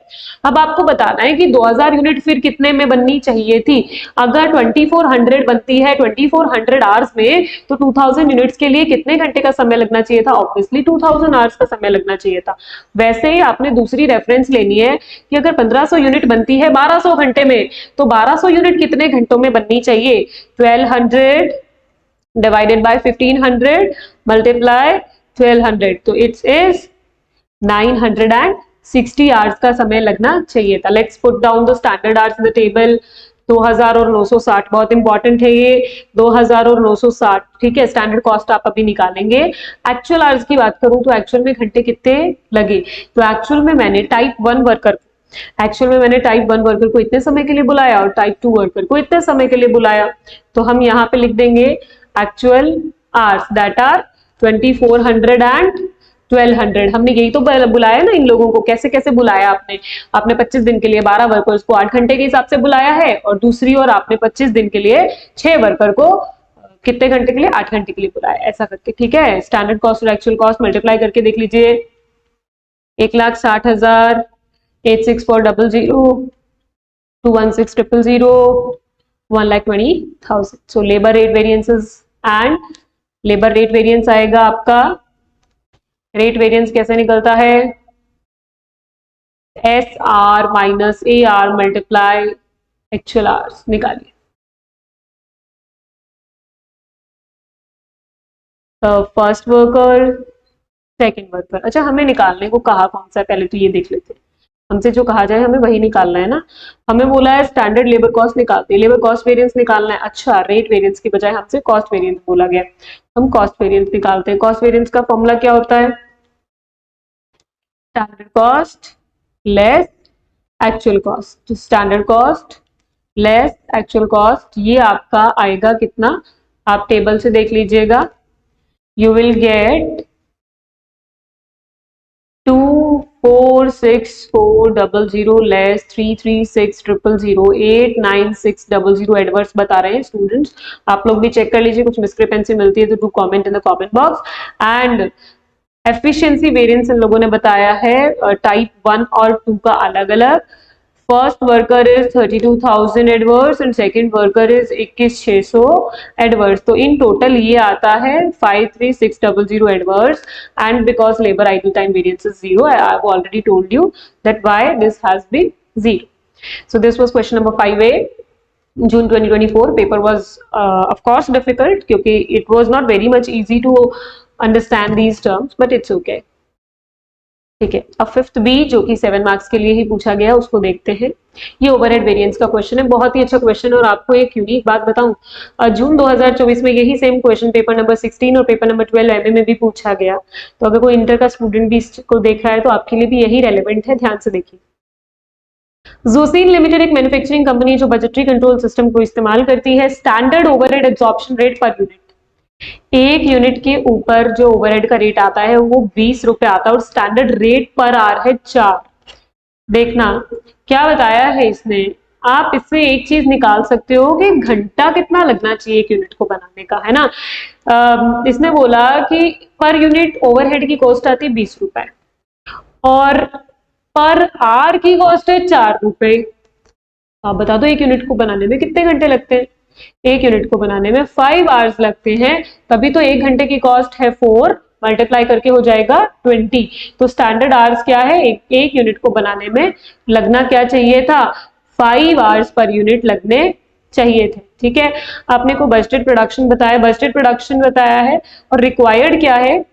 अब आपको बताना है कि 2000 यूनिट फिर कितने में बननी चाहिए थी? अगर 2400 बनती है 2400 आवर्स में, तो 2000 यूनिट्स के लिए कितने घंटे का समय लगना चाहिए था? ऑब्वियसली 2000 आवर्स का समय लगना चाहिए था। वैसे ही आपने दूसरी रेफरेंस लेनी है कि अगर 1500 यूनिट बनती है 1200 घंटे में, तो 1200 यूनिट कितने घंटों में बननी चाहिए? 1200 डिवाइडेड बाय 1500 मल्टीप्लाई 1200, तो इट्स इज 960 आवर्स का समय लगना चाहिए था। Let's put down the standard hours in the table. 2000 और 960 बहुत इंपॉर्टेंट है ये, 2000 और 960, ठीक है। स्टैंडर्ड कॉस्ट आप अभी निकालेंगे। एक्चुअल आवर्स की बात करूं तो एक्चुअल में घंटे कितने लगे, तो एक्चुअल में मैंने टाइप 1 वर्कर को इतने समय के लिए बुलाया और टाइप 2 वर्कर को इतने समय के लिए बुलाया। तो हम यहाँ पे लिख देंगे actual hours that are 2400 and 1200। हमने यही तो बुलाया ना इन लोगों को, कैसे कैसे बुलाया आपने 25 दिन के लिए 12 वर्कर्स को 8 घंटे के हिसाब से बुलाया है, और दूसरी ओर आपने 25 दिन के लिए 6 वर्कर को कितने घंटे के लिए, 8 घंटे के लिए बुलाया, ऐसा करके, ठीक है। स्टैंडर्ड कॉस्ट और एक्चुअल कॉस्ट मल्टीप्लाई करके देख लीजिए। 1,60,000, 86400, 216,000, 1,20,000। So labour rate variances and labour rate variance आएगा आपका, रेट वेरिएंस कैसे निकलता है, S R minus A R multiply actual hours, निकालिए। फर्स्ट वर्कर, सेकंड वर्कर, अच्छा हमें निकालने को कहा कौन सा, पहले तो ये देख लेते हैं। हमसे जो कहा जाए हमें वही निकालना है ना। हमें बोला है स्टैंडर्ड लेबर कॉस्ट निकालते हैं, लेबर कॉस्ट वेरिएंस निकालना है। अच्छा, रेट वेरिएंस की बजाय हमसे कॉस्ट वेरिएंस बोला गया, हम कॉस्ट वेरिएंस निकालते हैं। कॉस्ट वेरिएंस का फॉर्मूला क्या होता है, standard cost less actual cost. Standard cost less actual cost, ये आपका आएगा कितना, आप टेबल से देख लीजिएगा। You will gate 246400 less 336,000 89600। Adverse बता रहे हैं स्टूडेंट्स, आप लोग भी चेक कर लीजिए, कुछ मिसक्रिपेंसी मिलती है तो do comment in the comment box. And efficiency variance इन लोगों ने बताया है टाइप 1 और 2 का अलग अलग। First worker is 32,000 adverse and second worker is 21,600 adverse. तो इन टोटल ये आता है 53,600 adverse, and because labour idle time variance is 0, I have already told you that why this has been 0. So this was question number 5A, June 2024. Paper was of course difficult क्योंकि it was not very much easy to understand these terms, but it's okay. ठीक है, अब 5th B जो कि 7 marks के लिए ही पूछा गया उसको देखते हैं। ये ओवरहेड वेरिएंस का क्वेश्चन है, बहुत ही अच्छा क्वेश्चन। और आपको एक यूनिक बात बताऊं, जून 2024 में यही सेम क्वेश्चन पेपर नंबर 16 और पेपर नंबर 12 एमए में भी पूछा गया। तो अगर कोई इंटर का स्टूडेंट भी इसको देख रहा है तो आपके लिए भी यही रेलेवेंट है, ध्यान से देखिए। ज़ोसिन लिमिटेड एक मैन्युफैक्चरिंग कंपनी है जो बजटरी कंट्रोल सिस्टम को इस्तेमाल करती है। Standard overhead absorption rate per unit, एक यूनिट के ऊपर जो ओवरहेड का रेट आता है वो 20 रुपए आता है, और स्टैंडर्ड रेट पर आर है 4। देखना क्या बताया है इसने, आप इससे एक चीज निकाल सकते हो कि घंटा कितना लगना चाहिए एक यूनिट को बनाने का, है ना। इसने बोला कि पर यूनिट ओवरहेड की कॉस्ट आती है 20 रुपए और पर आर की कॉस्ट है 4 रुपए। आप बता दो एक यूनिट को बनाने में कितने घंटे लगते हैं। एक यूनिट को बनाने में 5 आवर्स लगते हैं, तभी तो एक घंटे की कॉस्ट है 4, मल्टीप्लाई करके हो जाएगा 20। तो स्टैंडर्ड आवर्स क्या है, एक यूनिट को बनाने में लगना क्या चाहिए था, 5 आवर्स पर यूनिट लगने चाहिए थे। ठीक है, आपने को बजटेड प्रोडक्शन बताया, बजटेड प्रोडक्शन बताया है, और रिक्वायर्ड क्या है,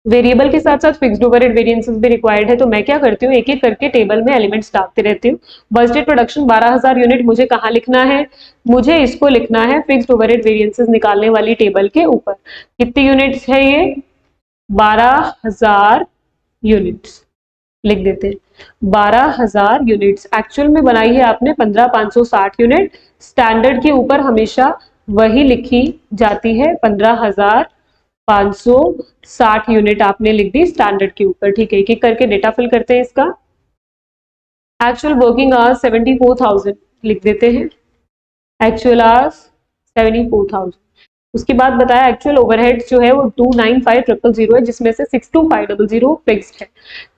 वेरिएबल के साथ साथ फिक्स्ड ओवरहेड वेरिएंसेस भी रिक्वायर्ड है। तो मैं क्या करती हूँ, एक एक करके टेबल में एलिमेंट्स डालते रहती हूँ। बजटेड प्रोडक्शन 12,000 यूनिट मुझे कहाँ लिखना है, मुझे इसको लिखना है फिक्स्ड ओवरहेड वेरिएंसेस निकालने वाली टेबल के ऊपर। कितनी यूनिट्स है ये, 12,000 यूनिट्स लिख देते हैं। 12,000 यूनिट्स एक्चुअल में बनाई है आपने 15,560 यूनिट, स्टैंडर्ड के ऊपर हमेशा वही लिखी जाती है 15,560 यूनिट आपने लिख दी स्टैंडर्ड के ऊपर। ठीक है, एक एक करके डेटा फिल करते हैं इसका। एक्चुअल वर्किंग आवर्स 74,000 लिख देते हैं, एक्चुअल आवर्स 74,000। उसके बाद बताया एक्चुअल ओवरहेड जो है वो 295,000 है, जिसमें से 625,000 फिक्स्ड है।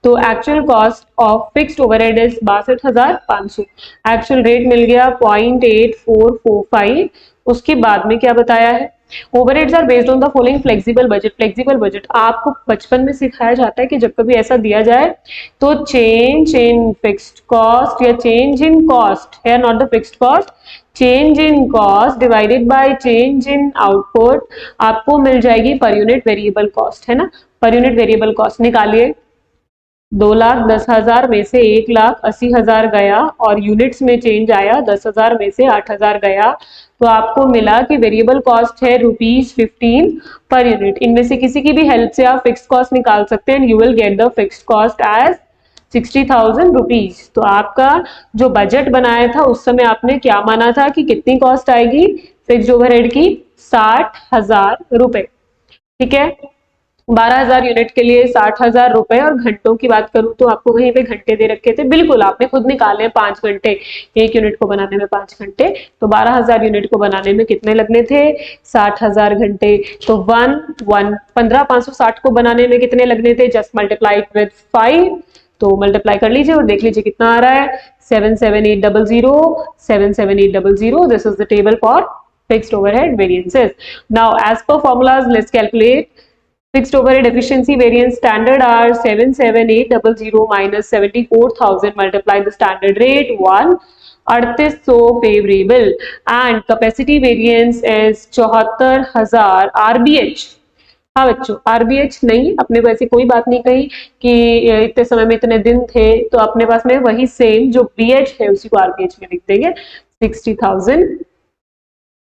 तो actual cost of fixed overhead is 62,500। Actual rate मिल गया 0.8445। उसके बाद में क्या बताया है, overheads are based on the following flexible budget. Flexible budget आपको बचपन में सिखाया जाता है कि जब कभी ऐसा दिया जाए तो चेंज इन फिक्स्ड कॉस्ट या चेंज इन कॉस्ट है, not the fixed cost, change in cost divided by change in output, आपको मिल जाएगी पर यूनिट वेरिएबल कॉस्ट, है ना। पर यूनिट वेरिएबल कॉस्ट निकालिए। 2,10,000 में से 1,80,000 गया और यूनिट्स में चेंज आया, 10,000 में से 8,000 गया, तो आपको मिला कि वेरिएबल कॉस्ट है ₹15 पर यूनिट। इनमें से किसी की भी हेल्प से आप फिक्स्ड कॉस्ट निकाल सकते हैं, you will get the fixed cost as 60,000 rupees. तो आपका जो बजट बनाया था उस समय आपने क्या माना था कि कितनी कॉस्ट आएगी फिक्स्ड ओवरहेड की? 60,000 रुपए, ठीक है। 12,000 यूनिट के लिए 60,000 रुपए। और घंटों की बात करूं तो आपको वहीं पे घंटे दे रखे थे, बिल्कुल आपने खुद निकाले हैं 5 घंटे, एक यूनिट को बनाने में 5 घंटे, तो 12,000 यूनिट को बनाने में कितने लगने थे? 60,000 घंटे। तो 15,560 को बनाने में कितने लगने थे? जस्ट मल्टीप्लाई विद 5, तो मल्टीप्लाई कर लीजिए और देख लीजिए कितना आ रहा है, 77800, 77800। This is the table for fixed overhead variances. Now as per formulas, let's calculate fixed overhead efficiency variance. Standard are 77800 minus 74,000, multiply the standard rate 1, 3800 favorable, and capacity variance is 74,000 RBH। हाँ बच्चों, RBH नहीं, अपने को ऐसी कोई बात नहीं कही कि इतने समय में इतने दिन थे, तो अपने पास में वही सेम जो बीएच है उसी को आरबीएच में लिख देंगे। 60,000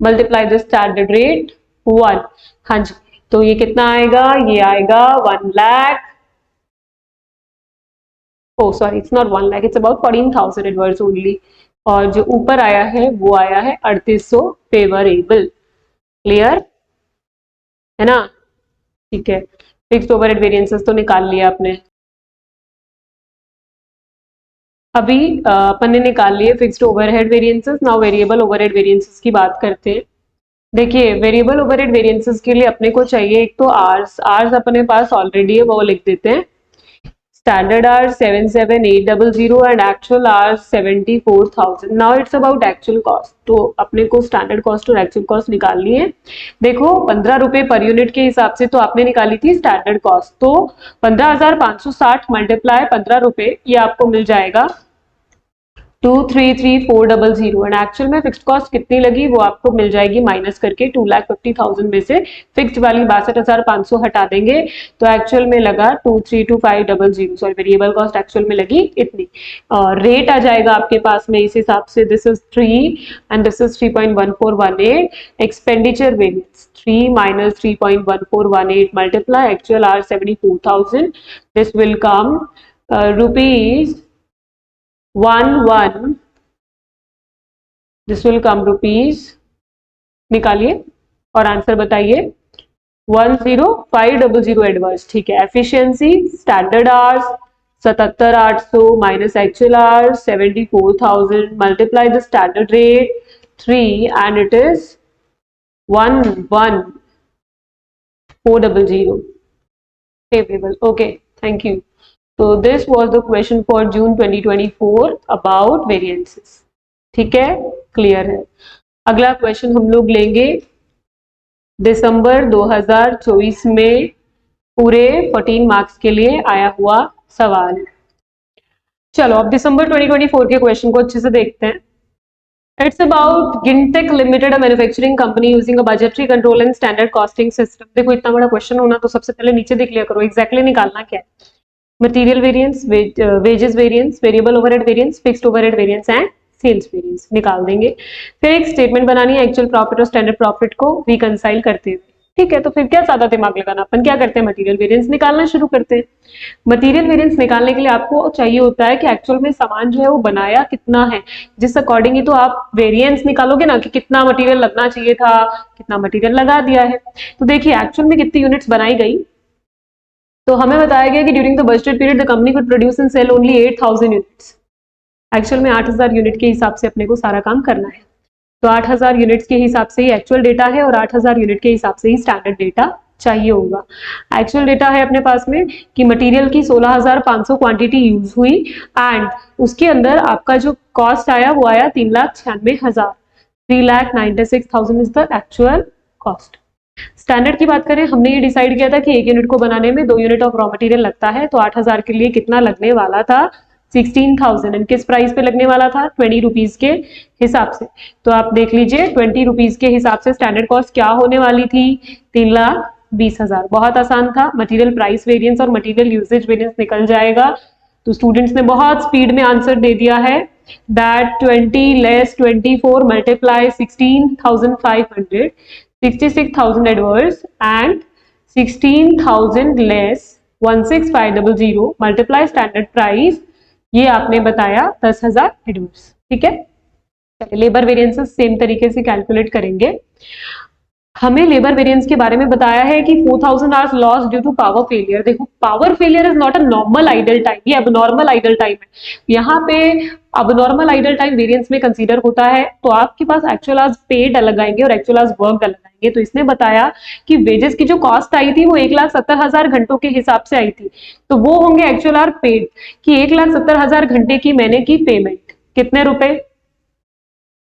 मल्टीप्लाई द स्टैंडर्ड रेट 1। हाँ जी, तो ये कितना आएगा? ये आएगा 1 lakh, oh sorry it's not 1 lakh, it's about 14,000 adverse only. और जो ऊपर आया है वो आया है 3800 फेवरेबल। क्लियर है ना? ठीक है, फिक्स्ड ओवरहेड वेरिएंसेस तो निकाल लिया आपने। अभी अपन ने निकाल लिए fixed overhead variances. Now variable overhead variances की बात करते हैं। देखिए वेरिएबल ओवरहेड वेरिएंसेस के लिए अपने को चाहिए एक तो आर्स अपने पास ऑलरेडी है, वो लिख देते हैं। Standard are 77,800 and actual are 74,000। Now it's about actual cost, तो अपने को स्टैंडर्ड कॉस्ट और एक्चुअल कॉस्ट निकालनी है। देखो 15 रुपए पर यूनिट के हिसाब से तो आपने निकाली थी स्टैंडर्ड कॉस्ट, तो 15,560 मल्टीप्लाई 15 रुपए, ये आपको मिल जाएगा 233,400। एंड एक्चुअल में फिक्स्ड कॉस्ट कितनी लगी वो आपको मिल जाएगी माइनस करके 2,50,000 में से फिक्स्ड वाली 62,500 हटा देंगे, तो एक्चुअल में लगा 232,500। सॉरी, वेरिएबल कॉस्ट एक्चुअल में लगी इतनी। और रेट आ जाएगा आपके पास में इस हिसाब से, this is 3 and this is 3.1418। Expenditure variance 3 minus 3.1418 multiply actual are 74,000, this will come rupees 1,1, this will come rupees, निकालिए और आंसर बताइए, 10500 एडवर्स। ठीक है, efficiency standard hours 77,800 minus actual hours 74,000 multiply the standard rate 3 and it is 11400 favorable. Okay, thank you. So this was the question for June 2024 about variances. ठीक है, clear है। अगला question हम लोग लेंगे दिसंबर 2024 में पूरे 14 मार्क्स के लिए आया हुआ सवाल। चलो अब दिसंबर 2024 के क्वेश्चन को अच्छे से देखते हैं। It's about Gintech Limited, a manufacturing company using a budgetary control and standard costing system. देखो इतना बड़ा क्वेश्चन होना तो सबसे पहले नीचे देख लिया करो एग्जैक्टली निकालना क्या है। Material variance, wages variance, variable overhead variance, fixed overhead variance and sales variance निकाल देंगे। फिर एक स्टेटमेंट बनानी है एक्चुअल प्रॉफिट और स्टैंडर्ड प्रॉफिट को रिकंसाइल करते हुए। ठीक है, तो फिर क्या ज्यादा दिमाग लगाना, अपन क्या करते हैं, मटेरियल वेरिएंस निकालना शुरू करते हैं। मटेरियल वेरिएंस निकालने के लिए आपको चाहिए होता है कि एक्चुअल में सामान जो है वो बनाया कितना है, जिस अकॉर्डिंग ही तो आप वेरिएंस निकालोगे ना कि कितना मटेरियल लगना चाहिए था, कितना मटेरियल लगा दिया है। तो देखिए एक्चुअल में कितनी यूनिट्स बनाई गई, तो हमें बताया गया कि during the budgeted period the company could produce and sell only 8,000 units. Actual में 8,000 यूनिट के हिसाब से अपने को सारा काम करना है, तो 8,000 यूनिट्स के हिसाब से ही एक्चुअल डेटा है और 8,000 यूनिट के हिसाब से ही स्टैंडर्ड डेटा चाहिए होगा। एक्चुअल डेटा है अपने पास में कि मटेरियल की 16,500 क्वांटिटी यूज हुई एंड उसके अंदर आपका जो कॉस्ट आया वो आया 3,96,000, 3,96,000 is the actual cost. Standard की बात करें, हमने ये डिसाइड किया था कि एक यूनिट को बनाने में 2 यूनिट ऑफ रॉ मटेरियल लगता है, तो 8,000 के लिए कितना लगने वाला था, 16,000 एंड किस प्राइस पे लगने वाला था? 20 रुपीज के हिसाब से। तो आप देख लीजिए 20 रुपीज के हिसाब से स्टैंडर्ड कॉस्ट क्या होने वाली थी? 3,20,000। बहुत आसान था। मटेरियल प्राइस वेरिएंस और मटेरियल यूसेज वेरिएंस निकल जाएगा। तो स्टूडेंट्स ने बहुत स्पीड में आंसर दे दिया है that 20 less 24 multiply 16,500, 66,000 adverse and 16,000 less 16,500 multiply standard price, ये आपने बताया 10,000 एडवर्स। ठीक है, चलिए लेबर वेरिएंसेस सेम तरीके से कैलकुलेट करेंगे। हमें लेबर वेरिएंस के बारे में बताया है कि 4,000 hours loss due to power failure. देखो power failure is not a normal idle time, ये अबनॉर्मल आइडल टाइम है। यहाँ पे अबनॉर्मल आइडल टाइम वेरिएंस में कंसीडर होता है, तो आपके पास एक्चुअल आवर्स पेड अलग आएंगे और एक्चुअल आवर्स वर्क अलग आएंगे। तो इसने बताया कि वेजेस की जो कॉस्ट आई थी वो 1,70,000 घंटों के हिसाब से आई थी, तो वो होंगे एक्चुअल आवर पेड कि 1,70,000 घंटे की मैंने की पेमेंट। कितने रुपए?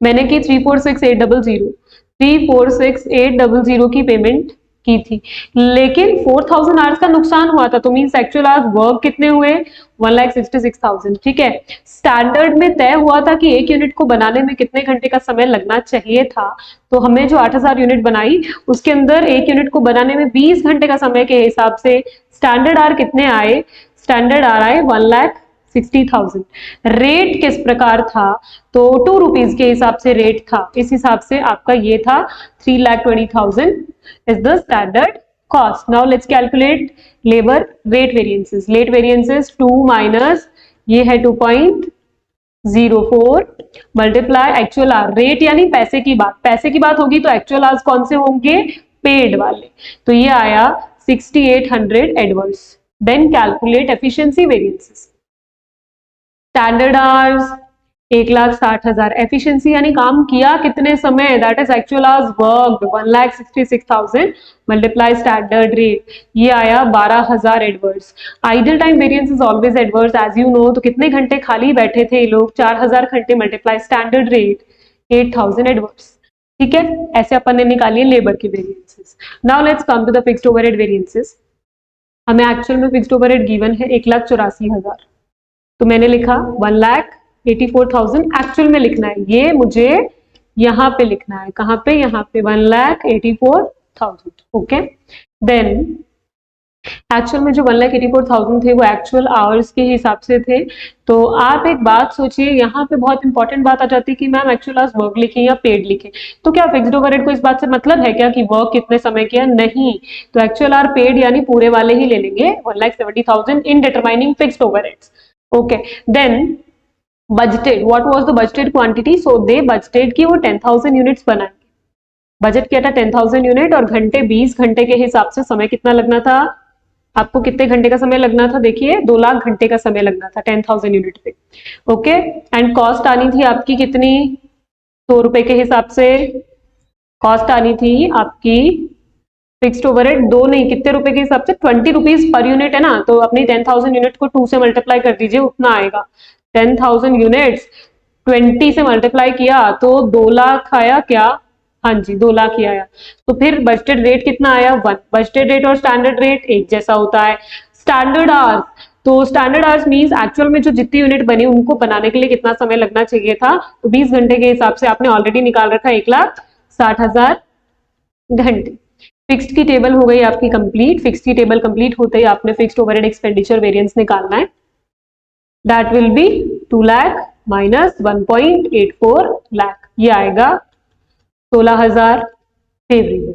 मैंने की 346,800 346,800 की पेमेंट की थी, लेकिन 4,000 आवर्स का नुकसान हुआ था, तो मींस एक्चुअल आवर्स वर्क कितने हुए? 1,66,000। ठीक है, स्टैंडर्ड में तय हुआ था कि एक यूनिट को बनाने में कितने घंटे का समय लगना चाहिए था, तो हमने जो 8,000 यूनिट बनाई उसके अंदर एक यूनिट को बनाने में 20 घंटे का समय के हिसाब से स्टैंडर्ड आर कितने आए? स्टैंडर्ड आर आए 1,60,000। रेट किस प्रकार था? तो 2 रुपीज के हिसाब से रेट था, इस हिसाब से आपका ये था 3,20,000 is the standard cost. Now let's calculate labour rate variances. Rate variances 2 minus ये है 2.04 मल्टीप्लाई एक्चुअल आर। रेट यानी पैसे की बात, पैसे की बात होगी तो एक्चुअल आवर्स कौन से होंगे? पेड वाले। तो ये आया 6,800 adverse. Then calculate efficiency variances. Standard hours 1,60,000, efficiency यानी काम किया कितने समय, that is actual hours worked 1,66,000 multiply standard rate, ये आया 12,000 adverse. Idle time variance is always adverse as you know. तो कितने घंटे खाली बैठे थे ये लोग? 4,000 घंटे मल्टीप्लाई स्टैंडर्ड रेट 8,000 एडवर्स। ठीक है, ऐसे अपन ने निकाली लेबर की variances. Now let's come to the fixed overhead variances. हमें एक्चुअल में फिक्स्ड ओवरहेड गिवन है 1,84,000, तो मैंने लिखा 1,84,000 एक्चुअल में लिखना है, ये मुझे यहाँ पे लिखना है। कहाँ पे? यहाँ पे 1,84,000। ओके, देन एक्चुअल में जो 1,84,000 थे वो एक्चुअल आवर्स के हिसाब से थे। तो आप एक बात सोचिए, यहाँ पे बहुत इंपॉर्टेंट बात आ जाती है कि मैम एक्चुअल आवर्स वर्क लिखें या पेड लिखें, तो क्या फिक्स्ड ओवरहेड को इस बात से मतलब है क्या कि वर्क कितने समय किया? नहीं, तो एक्चुअल आवर पेड यानी पूरे वाले ही ले लेंगे 1,70,000 in determining fixed overheads. Okay, then budgeted, what was the budgeted quantity? So they budgeted कि वो 10,000 यूनिट्स बनाएंगे। बजट किया था 10,000 यूनिट और घंटे 20 घंटे के हिसाब से समय कितना लगना था? आपको कितने घंटे का समय लगना था? देखिए 2 लाख घंटे का समय लगना था 10,000 यूनिट पे। ओके, एंड कॉस्ट आनी थी आपकी कितनी? 100 रुपए के हिसाब से कॉस्ट आनी थी आपकी। फिक्स्ड ओवरहेड 2 नहीं, कितने रुपए के हिसाब से? 20 रुपीज पर यूनिट है ना, तो अपनी 10,000 यूनिट को 2 से मल्टीप्लाई कर दीजिए, उतना आएगा। 10,000 यूनिट्स 20 से मल्टीप्लाई किया तो 2 लाख आया क्या? हाँ जी, 2 लाख ही आया। तो फिर बजटेड रेट कितना आया? 1। बजटेड रेट और स्टैंडर्ड रेट एक जैसा होता है। स्टैंडर्ड आवर्स, तो स्टैंडर्ड आवर्स मींस एक्चुअल में जो जितनी यूनिट बनी उनको बनाने के लिए कितना समय लगना चाहिए था, तो 20 घंटे के हिसाब से आपने ऑलरेडी निकाल रखा 1,60,000 घंटे। फिक्स्ड की टेबल हो गई आपकी कंप्लीट। फिक्स्ड की टेबल कंप्लीट होते ही आपने फिक्स्ड ओवरहेड एक्सपेंडिचर वेरिएंस निकालना है। That will be 2 lakh minus 1.84 lakh, ये आएगा 16,000 फेवरेबल।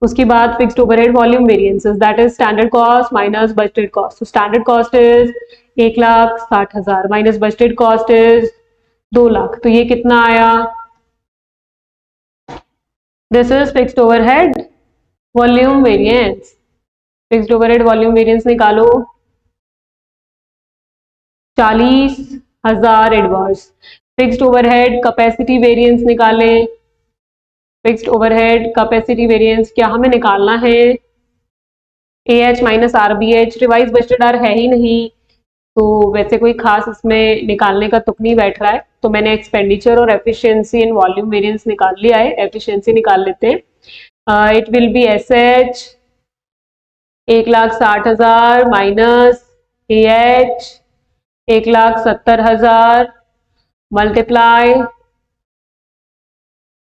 उसके बाद fixed overhead volume variances, that is standard cost minus budgeted cost. तो standard cost is 1,60,000 minus budgeted cost is 2 lakh, तो ये कितना आया? This is fixed overhead volume variance. Fixed overhead volume variance निकालो, 40,000 adverse. Fixed overhead capacity variance निकालें। Fixed overhead capacity variance क्या हमें निकालना है? AH minus RBH। Revise budgeted R है ही नहीं, तो वैसे कोई खास इसमें निकालने का तुक नहीं बैठ रहा है, तो मैंने एक्सपेंडिचर और एफिशिएंसी इन वॉल्यूम वेरिएंस निकाल लिया है। एफिशिएंसी निकाल लेते हैं। It will be SH 1,60,000 minus AH 1,70,000 multiply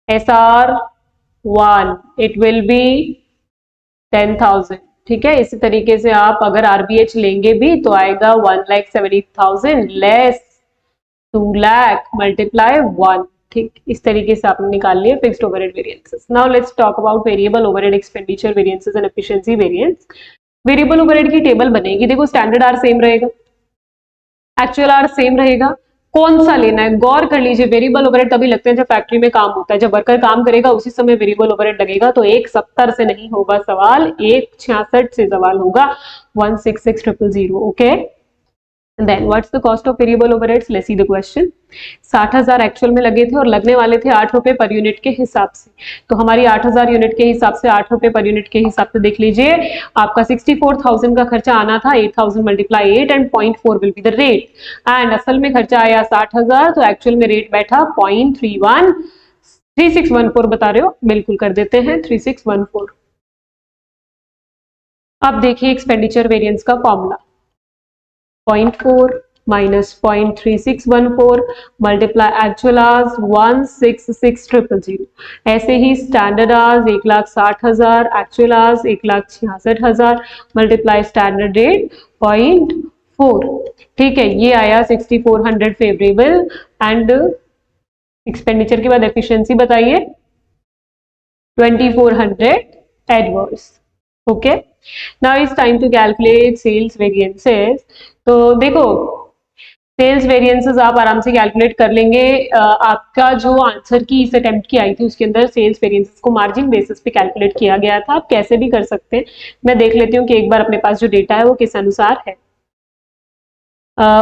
SR1, it will be 10,000। ठीक है, इसी तरीके से आप अगर RBH लेंगे भी तो आएगा 1,70,000 लेस 2 लाख मल्टीप्लाई 1। ठीक, इस तरीके से आपने निकाल लिए fixed overhead variances. Now let's talk about variable overhead expenditure variances and efficiency variance. Variable overhead की टेबल बनेगी, देखो स्टैंडर्ड आर सेम रहेगा, एक्चुअल आर सेम रहेगा, कौन सा लेना है गौर कर लीजिए। वेरिएबल ओवरहेड तभी लगते हैं जब फैक्ट्री में काम होता है, जब वर्कर काम करेगा उसी समय वेरिएबल ओवरहेड लगेगा। तो 1,70 से नहीं होगा सवाल, 1,66 से सवाल होगा, 166,000। Okay, then what's the cost of variable overheads, let's see the question. 60,000 actual में लगे थे और लगने वाले थे 8 रुपए पर यूनिट के हिसाब से। तो हमारी 8,000 यूनिट के हिसाब से 8 रुपए पर यूनिट के हिसाब से देख लीजिए, आपका 64,000 का खर्चा आना था, 8,000 multiply 8 and 0.4 will be the rate. And असल में खर्चा आया 60,000, तो एक्चुअल में रेट बैठा 0.31। 3614 बता रहे हो, बिल्कुल कर देते हैं 3614। अब देखिए एक्सपेंडिचर वेरिएंस का formula, 0.4 minus 0.3614 multiply actual hours 166,000। ऐसे ही standard hours 1,60,000, actual hours 1,66,000 multiply standard rate 0.4। ठीक है, ये आया 6400 फेवरेबल। एंड एक्सपेंडिचर के बाद एफिशिएंसी बताइए, 2400 adverse. Okay, now it's time to calculate sales variances. तो देखो सेल्स वेरिएंसेस आप आराम से कैलकुलेट कर लेंगे। आपका जो आंसर की इस अटेम्प्ट की आई थी उसके अंदर सेल्स वेरिएंसेस को मार्जिन बेसिस पे कैलकुलेट किया गया था, आप कैसे भी कर सकते हैं। मैं देख लेती हूँ कि एक बार अपने पास जो डेटा है वो किस अनुसार है।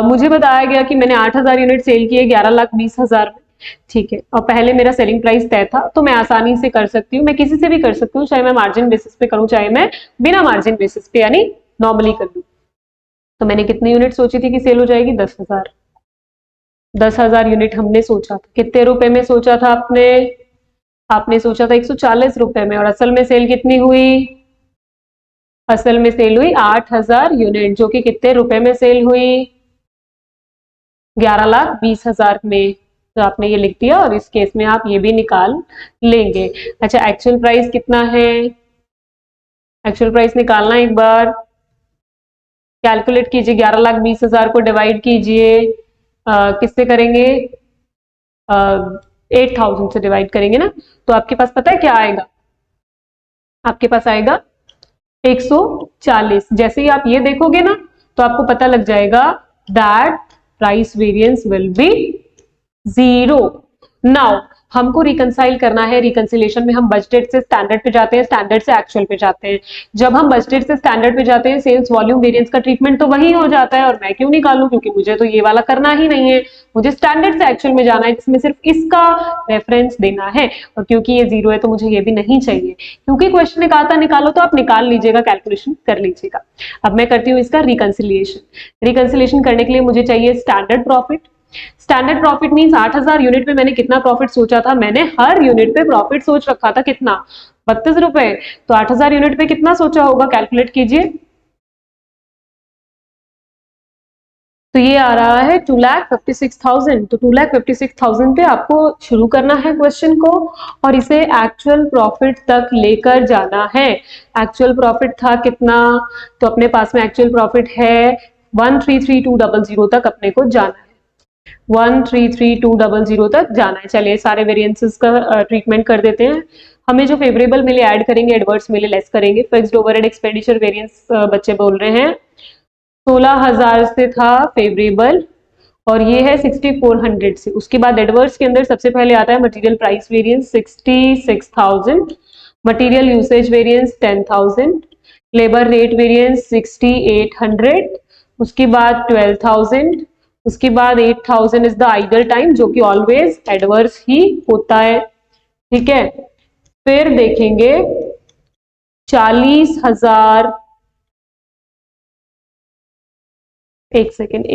मुझे बताया गया कि मैंने 8,000 यूनिट सेल किए 11,20,000 में। ठीक है, और पहले मेरा सेलिंग प्राइस तय था, तो मैं आसानी से कर सकती हूँ, मैं किसी से भी कर सकती हूँ, चाहे मैं मार्जिन बेसिस पे करूँ चाहे मैं बिना मार्जिन बेसिस पे यानी नॉर्मली कर लूँ। तो मैंने कितनी यूनिट सोची थी कि सेल हो जाएगी, 10,000। 10,000 यूनिट हमने सोचा था, कितने रुपए में सोचा था आपने सोचा था 140 रुपए में, और असल में सेल कितनी हुई, असल में सेल हुई 8,000 यूनिट, जो कि कितने रुपए में सेल हुई, 11,20,000 में। तो आपने ये लिख दिया और इस केस में आप ये भी निकाल लेंगे। अच्छा, एक्चुअल प्राइस कितना है, एक्चुअल प्राइस निकालना, एक बार कैलकुलेट कीजिए, 11,20,000 को डिवाइड कीजिए, किससे करेंगे, 8,000 से डिवाइड करेंगे ना, तो आपके पास पता है क्या आएगा, आपके पास आएगा 140। जैसे ही आप ये देखोगे ना तो आपको पता लग जाएगा that price variance will be 0। Now हमको रिकंसाइल करना है, रिकंसिलेशन में हम बजटेड से स्टैंडर्ड पे जाते हैं, स्टैंडर्ड से एक्चुअल पे जाते हैं। जब हम बजटेड से स्टैंडर्ड पे जाते हैं, सेल्स वॉल्यूम वेरिएंस का ट्रीटमेंट तो वही हो जाता है, और मैं क्यों निकालूं, क्योंकि मुझे तो ये वाला करना ही नहीं है, मुझे स्टैंडर्ड से एक्चुअल में जाना है, जिसमें सिर्फ इसका रेफरेंस देना है। और क्योंकि ये 0 है तो मुझे ये भी नहीं चाहिए, क्योंकि क्वेश्चन ने कहा था निकालो, तो आप निकाल लीजिएगा, कैलकुलेशन कर लीजिएगा। अब मैं करती हूँ इसका रिकंसिलिएशन। रिकंसिलिएशन करने के लिए मुझे चाहिए standard profit. Standard profit means 8,000 unit पे मैंने कितना प्रॉफिट सोचा था, मैंने हर यूनिट पे प्रॉफिट सोच रखा था कितना, 32 रुपए। तो 8,000 यूनिट पे कितना सोचा होगा, कैलकुलेट कीजिए। तो ये आ रहा है 2,56,000। तो 2,56,000 पे आपको शुरू करना है क्वेश्चन को, और इसे एक्चुअल प्रॉफिट तक लेकर जाना है। एक्चुअल प्रॉफिट था कितना, तो अपने पास में एक्चुअल प्रॉफिट है 133,200 तक अपने को जाना है, 133,200 तक जाना है। चलिए सारे वेरिएंसेस का ट्रीटमेंट कर देते हैं। हमें जो फेवरेबल मिले ऐड करेंगे, एडवर्स मिले लेस करेंगे। फिक्स्ड ओवरहेड एक्सपेंडिचर वेरिएंस बच्चे बोल रहे हैं 16,000 से था फेवरेबल, और ये है 6400 से। उसके बाद एडवर्स के अंदर सबसे पहले आता है material price variance 66,000, material usage variance 10,000, labour rate variance 6,800, उसके बाद 12,000, उसके बाद 8,000 इज द आइडल टाइम, जो कि ऑलवेज एडवर्स ही होता है। ठीक है, फिर देखेंगे 40,000, एक second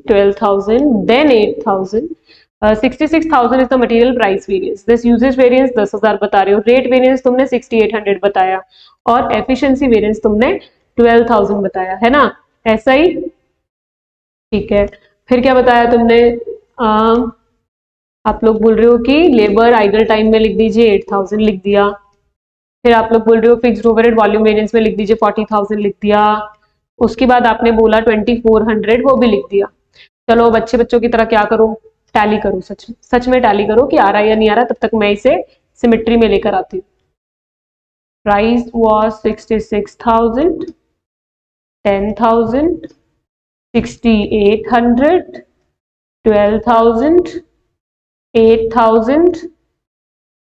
12,000, then 8,000, 66,000 is the material price variance, this usage variance 10,000 बता रहे हो, रेट वेरिएंस तुमने 6,800 बताया, और एफिशिएंसी वेरिएंस तुमने 12,000 बताया है ना, ऐसा ही। ठीक है, फिर क्या बताया तुमने, आप लोग बोल रहे हो कि लेबर आइडल टाइम में लिख दीजिए 8000 लिख दिया। फिर आप लोग बोल रहे हो फिक्स्ड ओवरहेड वॉल्यूम वेरिएंस में लिख दीजिए 40000 लिख दिया। उसके बाद आपने बोला 2400 वो भी लिख दिया। चलो अब अच्छे बच्चों की तरह क्या करो, टैली करो, सच में टैली करो कि आ रहा है या नहीं आ रहा। तब तक मैं इसे सिमेट्री में लेकर आती हूँ। Price was 66,000, 10,000, 6,800, 12,000, 8,000,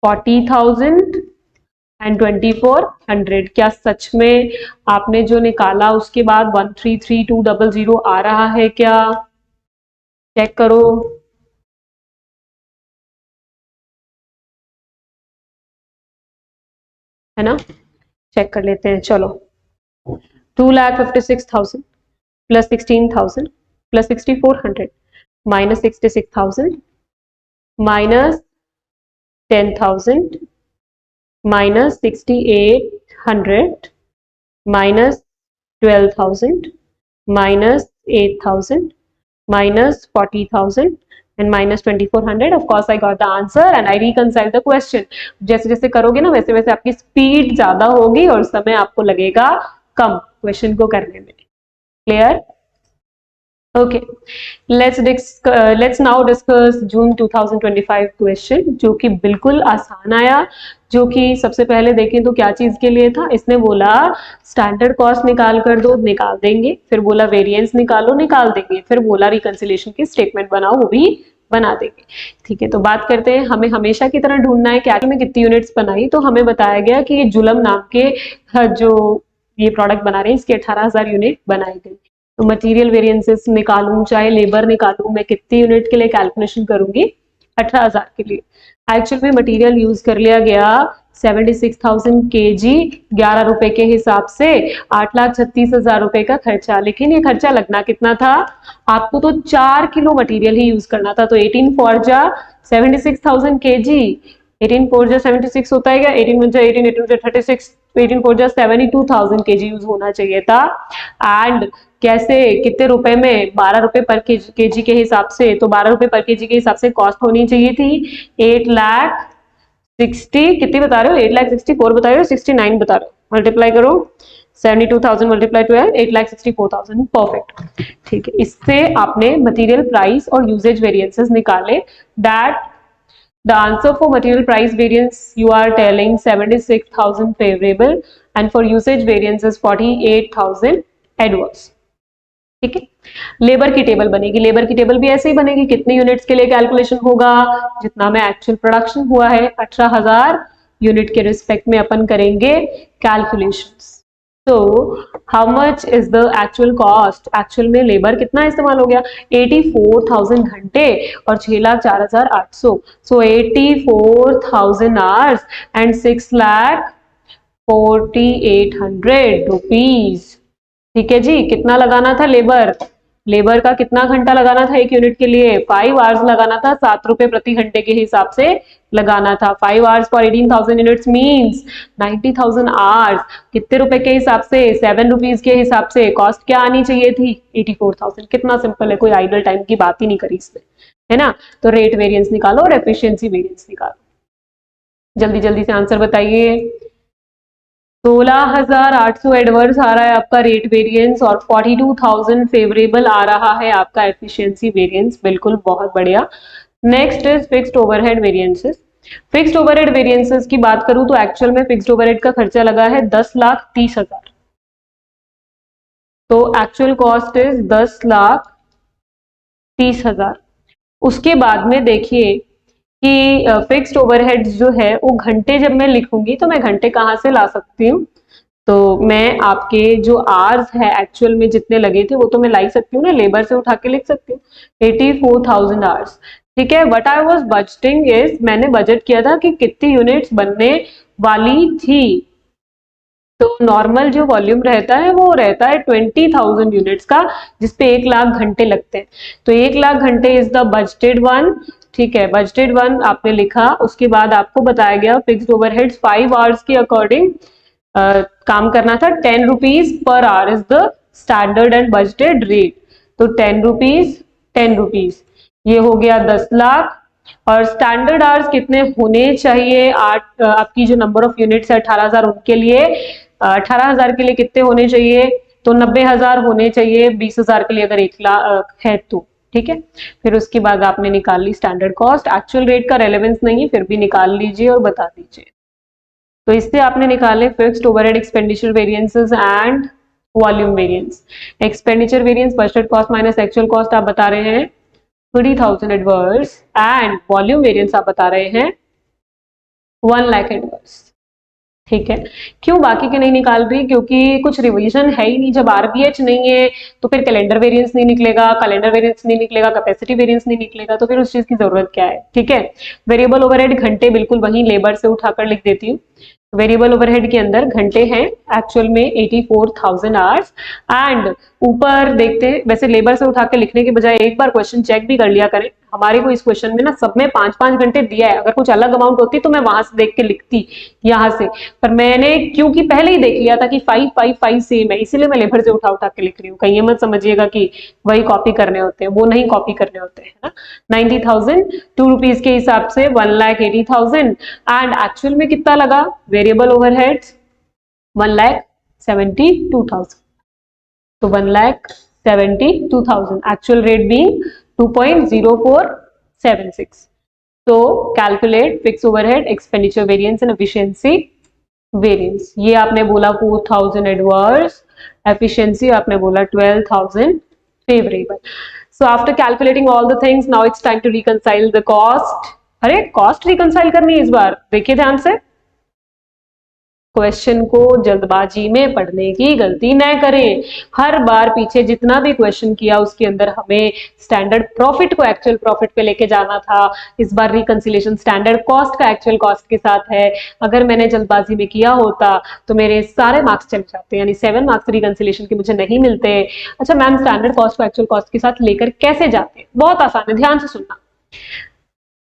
40,000 and 2400। क्या सच में आपने जो निकाला उसके बाद 133200 आ रहा है क्या? चेक करो। है ना, चेक कर लेते हैं। चलो 2,56,000 plus 16,000 plus 6,400 minus 66,000 minus 10,000 minus 6,800 minus 12,000 minus 8,000 minus 40,000 and minus 2,400. Of course I got the answer and I reconcile the question. जैसे जैसे करोगे ना वैसे वैसे आपकी स्पीड ज्यादा होगी और समय आपको लगेगा कम क्वेश्चन को करने में। Clear? Okay, let's now discuss June 2025 question, जो कि बिल्कुल आसान आया। जो कि सबसे पहले देखें तो क्या चीज के लिए था, इसने बोला स्टैंडर्ड कॉस्ट निकाल कर दो, निकाल देंगे। फिर बोला वेरिएंस निकालो, निकाल देंगे। फिर बोला रिकंसिलिएशन की स्टेटमेंट बनाओ, वो भी बना देंगे। ठीक है, तो बात करते हैं। हमें हमेशा की तरह ढूंढना है कि में कितनी यूनिट्स बनाई। तो हमें बताया गया कि ये जुलम नाम के जो ये प्रोडक्ट बना रहे हैं इसके 18,000 यूनिट बनाई गई। तो मटेरियल वेरिएंसेस निकालूं चाहे लेबर निकालूं, मैं कितनी यूनिट के लिए कैलकुलेशन करूंगी? 18,000 के लिए। एक्चुअल में मटेरियल यूज कर लिया गया 76,000 kg, 11 रुपए के हिसाब से 8,36,000 रुपए का खर्चा। लेकिन ये खर्चा लगना कितना था? आपको तो 4 किलो मटेरियल ही यूज करना था। तो 18 4 जा 76,000 kg, 18 4 जा 76 होता है क्या? 18 1 जा 18, 18 जा 36, 18 4 जा 72,000 kg यूज होना चाहिए था। एंड कैसे, कितने रुपए में? 12 रुपए पर केजी के हिसाब से। तो 12 रुपए पर केजी के हिसाब से कॉस्ट होनी चाहिए थी 8,60,000। कितनी बता रहे हो? 8,64 बता रहे हो, 69 बता रहे हो। मल्टीप्लाई करो 72,000 मल्टीप्लाई 12, 8,64,000। परफेक्ट। ठीक है, इससे आपने मटेरियल प्राइस और यूजेज वेरिएंसेस निकाले। That the answer for material price variance you are telling 76,000 favorable and for usage variance is 48,000 adverse। ठीक है, लेबर की टेबल बनेगी। लेबर की टेबल भी ऐसे ही बनेगी, कितने यूनिट्स के लिए कैलकुलेशन होगा? जितना में एक्चुअल प्रोडक्शन हुआ है 18,000 यूनिट के रिस्पेक्ट में अपन करेंगे कैलकुलेशंस। तो how much is the actual cost? Actual में लेबर कितना इस्तेमाल हो गया? 84,000 घंटे और 6,04,800। सो 84,000 आवर्स एंड 6,48,000 रुपीज। ठीक है जी, कितना लगाना था लेबर? लेबर का कितना घंटा लगाना था एक यूनिट के लिए? 5 आवर्स लगाना था, 7 रुपए प्रति घंटे के हिसाब से लगाना था। 5 hours for 18,000 units means 90,000 hours. कितने रुपए के हिसाब से? 7 रुपीज के हिसाब से। कॉस्ट क्या आनी चाहिए थी? 84,000। कितना सिंपल है, कोई आइडल टाइम की बात ही नहीं करी इसमें, है ना। तो रेट वेरिएंस निकालो और एफिशिएंसी वेरिएंस निकालो। जल्दी जल्दी से आंसर बताइए। 16,800 एडवर्स आ रहा है आपका रेट वेरिएंस और 42,000 फेवरेबल आ रहा है आपका एफिशिएंसी वेरिएंस। बिल्कुल, बहुत बढ़िया। Next is fixed overhead variances. Fixed overhead variances की बात करूं तो एक्चुअल में फिक्स्ड ओवरहेड का खर्चा लगा है 10,30,000। तो एक्चुअल कॉस्ट इज 10,30,000। उसके बाद में देखिए कि फिक्स्ड ओवरहेड्स जो है वो घंटे जब मैं लिखूंगी तो मैं घंटे कहाँ से ला सकती हूँ? तो मैं आपके जो आवर्स है एक्चुअल में जितने लगे थे वो तो मैं ला ही सकती हूँ ना, लेबर से उठा के लिख सकती हूँ 84,000 आवर्स। ठीक है, what I was budgeting is, मैंने बजट किया था कि कितनी यूनिट्स बनने वाली थी। तो नॉर्मल जो वॉल्यूम रहता है वो रहता है 20,000 यूनिट्स का, जिसपे 1,00,000 घंटे लगते हैं। तो 1,00,000 घंटे इज द बजटेड वन। ठीक है, बजटेड वन आपने लिखा। उसके बाद आपको बताया गया फिक्स्ड ओवरहेड्स 5 आवर्स के अकॉर्डिंग काम करना था। 10 rupees per hour is the standard and budgeted rate. तो 10 रुपीज ₹10। ये हो गया 10 लाख। और स्टैंडर्ड आवर्स कितने होने चाहिए? आपकी जो नंबर ऑफ यूनिट्स है 18,000, उनके लिए 18,000 के लिए कितने होने चाहिए? तो 90,000 होने चाहिए 20,000 के लिए, अगर 1 लाख है तो। ठीक है, फिर उसके बाद आपने निकाल ली स्टैंडर्ड कॉस्ट। एक्चुअल रेट का रेलेवेंस नहीं है, फिर भी निकाल लीजिए और बता दीजिए। तो इससे आपने निकाले fixed overhead expenditure variances and volume variance. Expenditure variance budgeted cost minus actual cost आप बता रहे हैं 30,000 एडवर्स, एंड वॉल्यूम वेरिएंस आप बता रहे हैं 1 लाख एडवर्स। ठीक है, क्यों बाकी के नहीं निकाल रही? क्योंकि कुछ रिवीजन है ही नहीं। जब आरबीएच नहीं है तो फिर कैलेंडर वेरिएंस नहीं निकलेगा, कैलेंडर वेरिएंस नहीं निकलेगा, कैपेसिटी वेरिएंस नहीं निकलेगा, तो फिर उस चीज की जरूरत क्या है? ठीक है, वेरिएबल ओवरहेड घंटे बिल्कुल वही लेबर से उठाकर लिख देती हूँ। वेरिएबल ओवरहेड के अंदर घंटे हैं एक्चुअल में 84,000 आवर्स, एंड ऊपर देखते हैं, वैसे लेबर से उठा के लिखने के बजाय एक बार क्वेश्चन चेक भी कर लिया करें। हमारे को इस क्वेश्चन में ना सब में 5-5 घंटे दिया है, अगर कुछ अलग अमाउंट होती तो मैं वहां से देख के लिखती यहाँ से, पर मैंने क्योंकि पहले ही देख लिया था कि 555 सेम है, इसीलिए मैं लेबर से उठा उठा के लिख रही हूँ। कहीं ये मत समझिएगा कि वही कॉपी करने होते हैं, वो नहीं कॉपी करने होते हैं ना। 90,000 ₹2 के हिसाब से 1,80,000, एंड एक्चुअल में कितना लगा? वेरिएबल ओवरहेड्स 1,72,000, तो 1,72,000, एक्चुअल रेट बीइंग 2.0476। तो calculate fix overhead expenditure variance and efficiency variance. ये आपने बोला 4,000 एडवर्स, एफिशिएंसी आपने बोला 12,000 favourable. So after calculating all the things, now it's time to reconcile the cost. अरे कॉस्ट रिकंसाइल करनी है इस बार, देखिए ध्यान से। क्वेश्चन को जल्दबाजी में पढ़ने की गलती न करें। हर बार पीछे जितना भी क्वेश्चन किया उसके अंदर हमें स्टैंडर्ड प्रॉफिट को एक्चुअल प्रॉफिट पे लेके जाना था। इस बार रिकंसिलेशन स्टैंडर्ड कॉस्ट का एक्चुअल कॉस्ट के साथ है। अगर मैंने जल्दबाजी में किया होता तो मेरे सारे मार्क्स चले जाते, यानी 7 मार्क्स रिकंसिलेशन के मुझे नहीं मिलते। अच्छा मैम, स्टैंडर्ड कॉस्ट को एक्चुअल कॉस्ट के साथ लेकर कैसे जाते हैं? बहुत आसान है, ध्यान से सुनना।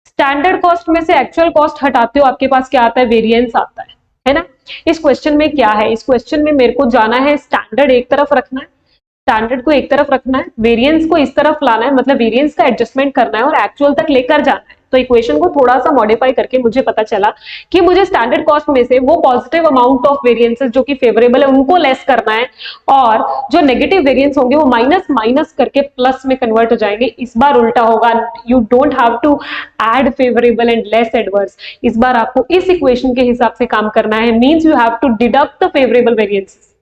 स्टैंडर्ड कॉस्ट में से एक्चुअल कॉस्ट हटाते हो, आपके पास क्या आता है? वेरिएंस आता है ना। इस क्वेश्चन में क्या है? इस क्वेश्चन में मेरे को जाना है, स्टैंडर्ड एक तरफ रखना है, स्टैंडर्ड को एक तरफ रखना है, वेरिएंस को इस तरफ लाना है, मतलब वेरिएंस का एडजस्टमेंट करना है और एक्चुअल तक लेकर जाना है। तो इक्वेशन को थोड़ा सा मॉडिफाई करके मुझे पता चला कि मुझे स्टैंडर्ड कॉस्ट में से वो पॉजिटिव अमाउंट ऑफ वेरिएंसेस जो कि फेवरेबल है उनको लेस करना है, और जो नेगेटिव वेरिएंस होंगे वो माइनस माइनस करके प्लस में कन्वर्ट हो जाएंगे। इस बार उल्टा होगा, you don't have to add favourable and less adverse. इस बार आपको इस इक्वेशन के हिसाब से काम करना है, means you have to deduct the favourable variances.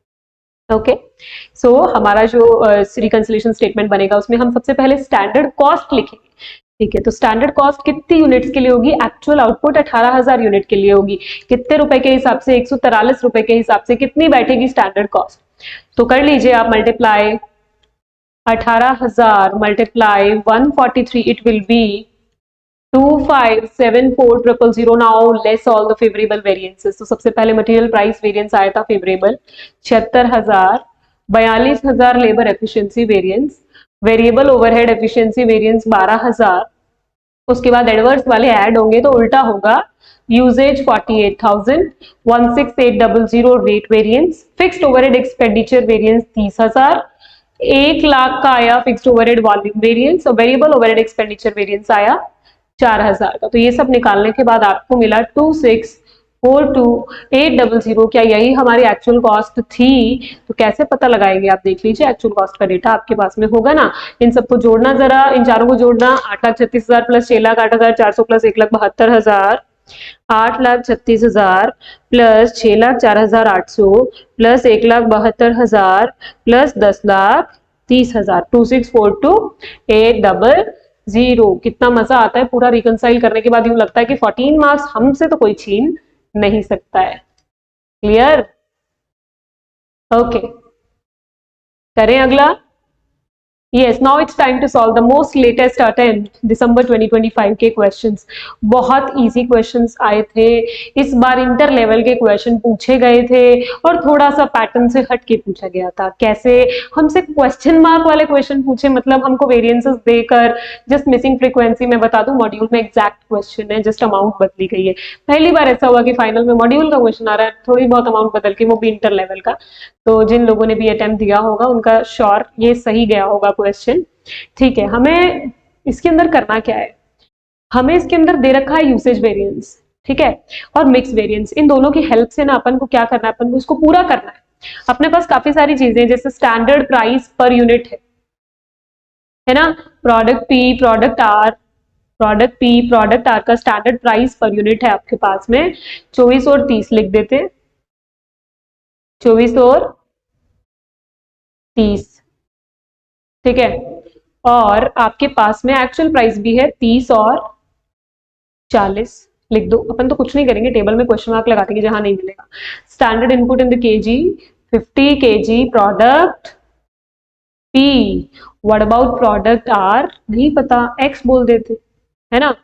Okay, so हमारा जो रिकंसिलेशन स्टेटमेंट बनेगा उसमें हम सबसे पहले स्टैंडर्ड कॉस्ट लिखेंगे। ठीक है, तो स्टैंडर्ड कॉस्ट कितनी यूनिट्स के लिए होगी? एक्चुअल आउटपुट 18,000 यूनिट के लिए होगी। कितने रुपए के हिसाब से? 143 रुपए के हिसाब से कितनी बैठेगी स्टैंडर्ड कॉस्ट? तो कर लीजिए आप multiply, 18,000 multiply 143, it will be 2574,000। Now less all the favourable variances. तो सबसे पहले मटेरियल प्राइस वेरिएंस आया था favourable 76,000, 42,000 labour efficiency variance, variable overhead efficiency variance 12,000। उसके बाद एडवर्स वाले ऐड होंगे तो उल्टा होगा, usage 48,000, 16,800 rate variance, fixed overhead expenditure variance 30,000, 1 lakh का आया फिक्स्ड ओवरहेड वॉल्यूम वेरिएंस, और वेरिएबल ओवरहेड एक्सपेंडिचर वेरिएंस आया 4,000 का। तो ये सब निकालने के बाद आपको मिला 26,42,800। क्या यही हमारी एक्चुअल कॉस्ट थी? तो कैसे पता लगाएंगे आप देख लीजिए, एक्चुअल कॉस्ट का डेटा आपके पास में होगा ना। इन सबको जोड़ना, जरा इन चारों को जोड़ना, 8,36,000 plus 6,08,400 plus 1,72,000, 8,36,000 plus 6,04,800 plus 1,72,000 plus 10,30,000, 2642,800। कितना मजा आता है पूरा रिकंसाइल करने के बाद। यूं लगता है कि 14 मार्क्स हमसे तो कोई छीन नहीं सकता है। क्लियर? ओके, करें अगला। Yes, now it's time to solve the most latest attempt दिसंबर 2025 के क्वेश्चंस। बहुत इजी क्वेश्चंस आए थे इस बार, इंटर लेवल के क्वेश्चन पूछे गए थे और थोड़ा सा पैटर्न से हट के पूछा गया था। कैसे? हमसे क्वेश्चन मार्क वाले क्वेश्चन पूछे, मतलब हमको वेरिएंसेस देकर जस्ट मिसिंग फ्रीक्वेंसी में बता दूं, मॉड्यूल में एग्जैक्ट क्वेश्चन है, जस्ट अमाउंट बदली गई है। पहली बार ऐसा हुआ कि फाइनल में मॉड्यूल का क्वेश्चन आ रहा है, थोड़ी बहुत अमाउंट बदल के, वो भी इंटर लेवल का। तो जिन लोगों ने भी अटेम्प्ट दिया होगा उनका श्योर ये सही गया होगा क्वेश्चन। ठीक है, हमें इसके अंदर करना क्या है, हमें इसके अंदर दे रखा है यूसेज वेरिएंस, ठीक है, और मिक्स वेरिएंस। इन दोनों की हेल्प से ना अपन को क्या करना है, अपन को इसको पूरा करना है। अपने पास काफी सारी चीजें जैसे स्टैंडर्ड प्राइस पर यूनिट है ना, product P, product R, product P, product R का स्टैंडर्ड प्राइस पर यूनिट है आपके पास में 24 और 30 लिख देते, 24 और 30, ठीक है। और आपके पास में एक्चुअल प्राइस भी है 30 और 40, लिख दो। अपन तो कुछ नहीं करेंगे, टेबल में क्वेश्चन मार्क लगा देंगे जहां नहीं मिलेगा। Standard input in the kg 50 kg product P, what about product R, नहीं पता, एक्स बोल देते, है ना।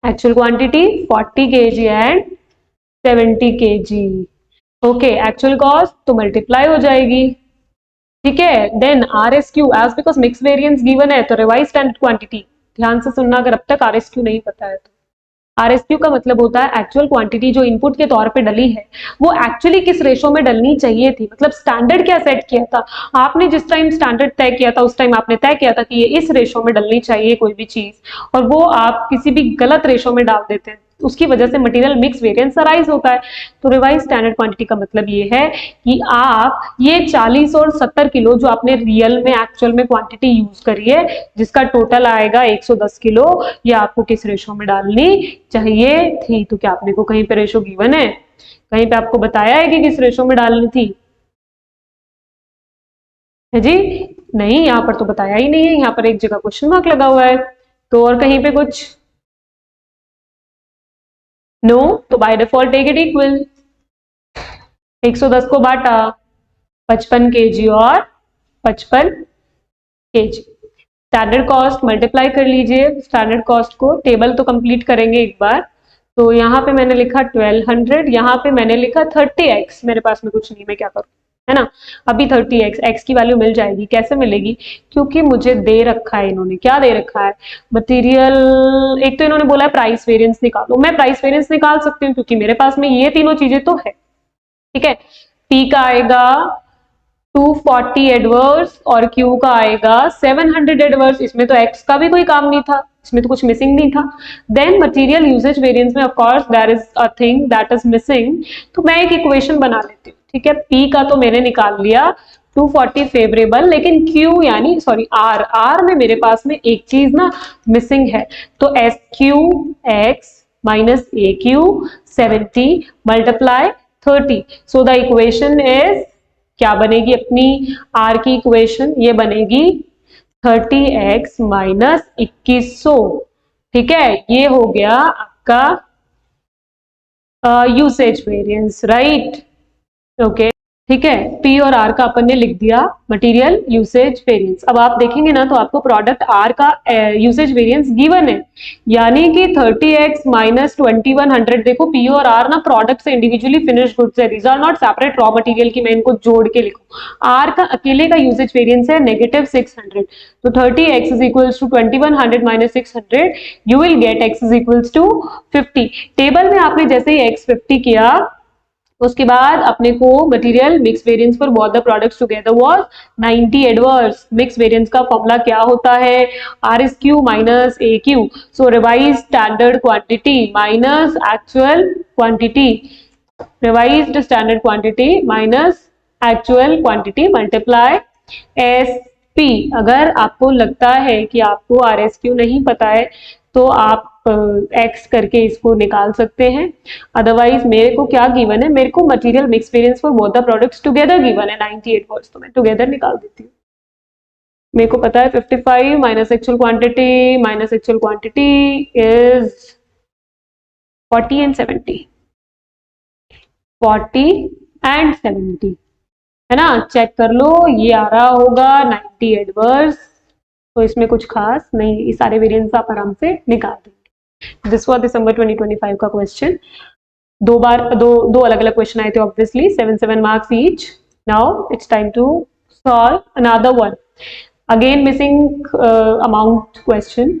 Actual quantity 40 kg and 70 kg, okay. Actual cost तो मल्टीप्लाई हो जाएगी, ठीक है। Then R S Q, as because mix variance given है तो रिवाइज स्टैंडर्ड क्वांटिटी, ध्यान से सुनना अगर अब तक आर एस क्यू नहीं पता है तो। आरएसक्यू का मतलब होता है एक्चुअल क्वांटिटी जो इनपुट के तौर पे डली है वो एक्चुअली किस रेशो में डलनी चाहिए थी, मतलब स्टैंडर्ड क्या सेट किया था आपने, जिस टाइम स्टैंडर्ड तय किया था उस टाइम आपने तय किया था कि ये इस रेशो में डलनी चाहिए कोई भी चीज, और वो आप किसी भी गलत रेशो में डाल देते हैं, उसकी वजह से मटेरियल मिक्स वेरिएंस अराइज होता है। तो रिवाइज स्टैंडर्ड क्वांटिटी का मतलब ये है कि आप ये 40 और 70 किलो जो आपने रियल में एक्चुअल में क्वांटिटी यूज करी है जिसका टोटल आएगा 110 किलो, ये आपको किस रेशो में डालनी चाहिए थी। तो क्या आपने को कहीं पे रेशो गिवन है, कहीं पे आपको बताया है कि किस रेशो में डालनी थी, है जी? नहीं, यहाँ पर तो बताया ही नहीं है, यहाँ पर एक जगह क्वेश्चन मार्क लगा हुआ है। तो और कहीं पे कुछ नो, तो by default take it equal, 110 को बांटा 55 केजी और 55 केजी। स्टैंडर्ड कॉस्ट मल्टीप्लाई कर लीजिए, स्टैंडर्ड कॉस्ट को टेबल तो कंप्लीट करेंगे एक बार। तो यहाँ पे मैंने लिखा 1200, यहाँ पे मैंने लिखा 30x, मेरे पास में कुछ नहीं, मैं क्या करूँ, है ना। अभी 30x, x की वैल्यू मिल जाएगी, कैसे मिलेगी, क्योंकि मुझे दे रखा है, इन्होंने क्या दे रखा है, मटेरियल, एक तो इन्होंने बोला है प्राइस वेरिएंस निकालो, मैं प्राइस वेरिएंस निकाल सकती हूँ क्योंकि मेरे पास में ये तीनों चीजें तो है, ठीक है। P का आएगा 240 एडवर्स और Q का आएगा 700 एडवर्स, इसमें तो X का भी कोई काम नहीं था, इसमें तो कुछ मिसिंग नहीं था। देन मटेरियल यूजेज वेरिएंस में of course there is a thing that is missing, तो मैं एक इक्वेशन बना लेती हूँ, ठीक है। P का तो मैंने निकाल लिया 240 फेवरेबल, लेकिन Q यानी सॉरी R में मेरे पास में एक चीज ना मिसिंग है, तो SQ minus AQ 70 multiply 30, so the equation is, क्या बनेगी अपनी R की इक्वेशन, ये बनेगी 30x माइनस 2100, ठीक है। ये हो गया आपका यूसेज वेरिएंस, राइट, ओके, ठीक है। P और R का अपन ने लिख दिया मटेरियल यूसेज वेरिएंस। अब आप देखेंगे ना तो आपको प्रोडक्ट R का यूसेज वेरिएंस गिवन है, यानी कि 30x माइनस 2100, देखो P और R ना प्रोडक्ट से इंडिविजुअली फिनिश्ड गुड्स है, these are not separate raw material की मैं इनको जोड़ के लिखूं। R का अकेले का यूसेज वेरिएंस है -600, तो 30x is equals to 2100 minus 600, you will get x is equals to 50। Table में आपने जैसे ही x 50 किया उसके बाद अपने को material mix variance for both the products together was 90 adverse. Mix variance का फॉर्मूला क्या होता है, R S Q minus A Q, so revise standard quantity minus actual quantity, revised standard quantity minus actual quantity multiply S P. अगर आपको लगता है कि आपको आर एस क्यू नहीं पता है तो आप एक्स करके इसको निकाल सकते हैं, अदरवाइज मेरे को क्या गिवन है, मेरे को material mix variance for both the products together given है 98 वर्ड्स, तो मैं टुगेदर निकाल देती हूँ। मेरे को पता है 55 minus actual quantity is 40 and 70, 40 and 70, है ना। चेक कर लो, ये आ रहा होगा 90 एडवर्स, तो इसमें कुछ खास नहीं, ये सारे वेरिएंस आप आराम से निकाल देंगे। दिस वाज दिसंबर 2025 का क्वेश्चन, दो अलग अलग क्वेश्चन आए थे obviously, 7 marks each. Now it's time to solve another one, again missing amount question.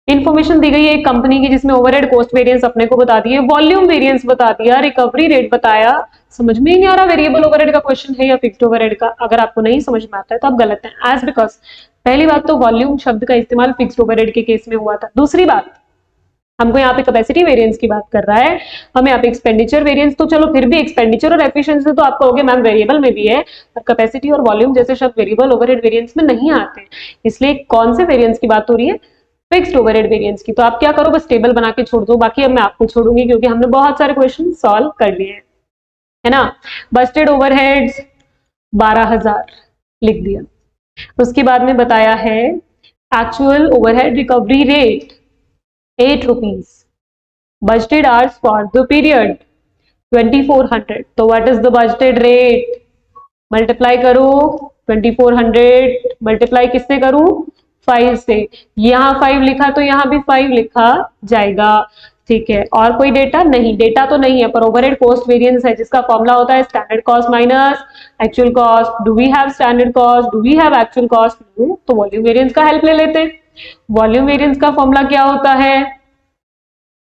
Information दी गई है एक कंपनी की जिसमें ओवरहेड कॉस्ट वेरिएंस अपने को बता दिए, वॉल्यूम वेरिएंस बता दिया, रिकवरी रेट बताया, समझ में ही नहीं आ रहा वेरिएबल ओवरहेड का क्वेश्चन है या फिक्स्ड ओवरहेड का। अगर आपको नहीं समझ में आता है तो आप गलत हैं, एज बिकॉज पहली बात तो वॉल्यूम शब्द का इस्तेमाल फिक्स्ड ओवरहेड के केस में हुआ था। दूसरी बात, हमको यहाँ पे कैपेसिटी वेरिएंस की बात कर रहा है, हम यहाँ पे एक्सपेंडिचर वेरिएंस, तो चलो फिर भी एक्सपेंडिचर और एफिशिएंसी तो आप कहोगे मैम वेरिएबल में भी है, पर कैपेसिटी और वॉल्यूम जैसे शब्द वेरिएबल ओवरहेड वेरिएंस में नहीं आते, इसलिए कौन से वेरिएंस की बात हो रही है, फिक्स्ड ओवरहेड वेरिएंस की। तो आप क्या करो, बस टेबल बना के छोड़ दो, बाकी अब मैं आपको छोड़ूंगी क्योंकि हमने बहुत सारे क्वेश्चन सॉल्व कर लिए हैं, है ना। बजटेड ओवरहेड्स 12,000 लिख दिया। उसके बाद में बताया है actual overhead recovery rate 8 rupees, budgeted hours for the period 2400, तो what is the budgeted rate, multiply करो 2400 मल्टीप्लाई किससे करूं, 5 से, यहाँ 5 लिखा तो यहाँ भी 5 लिखा जाएगा, ठीक है। और कोई डेटा नहीं, डेटा तो नहीं है, पर ओवरहेड कॉस्ट वेरिएंस है जिसका फॉर्मूला होता है standard cost minus actual cost. Do we have standard cost, do we have actual cost, तो वॉल्यूम वेरिएंस का हेल्प ले लेते। वॉल्यूम वेरिएंस का फॉर्मूला क्या होता है,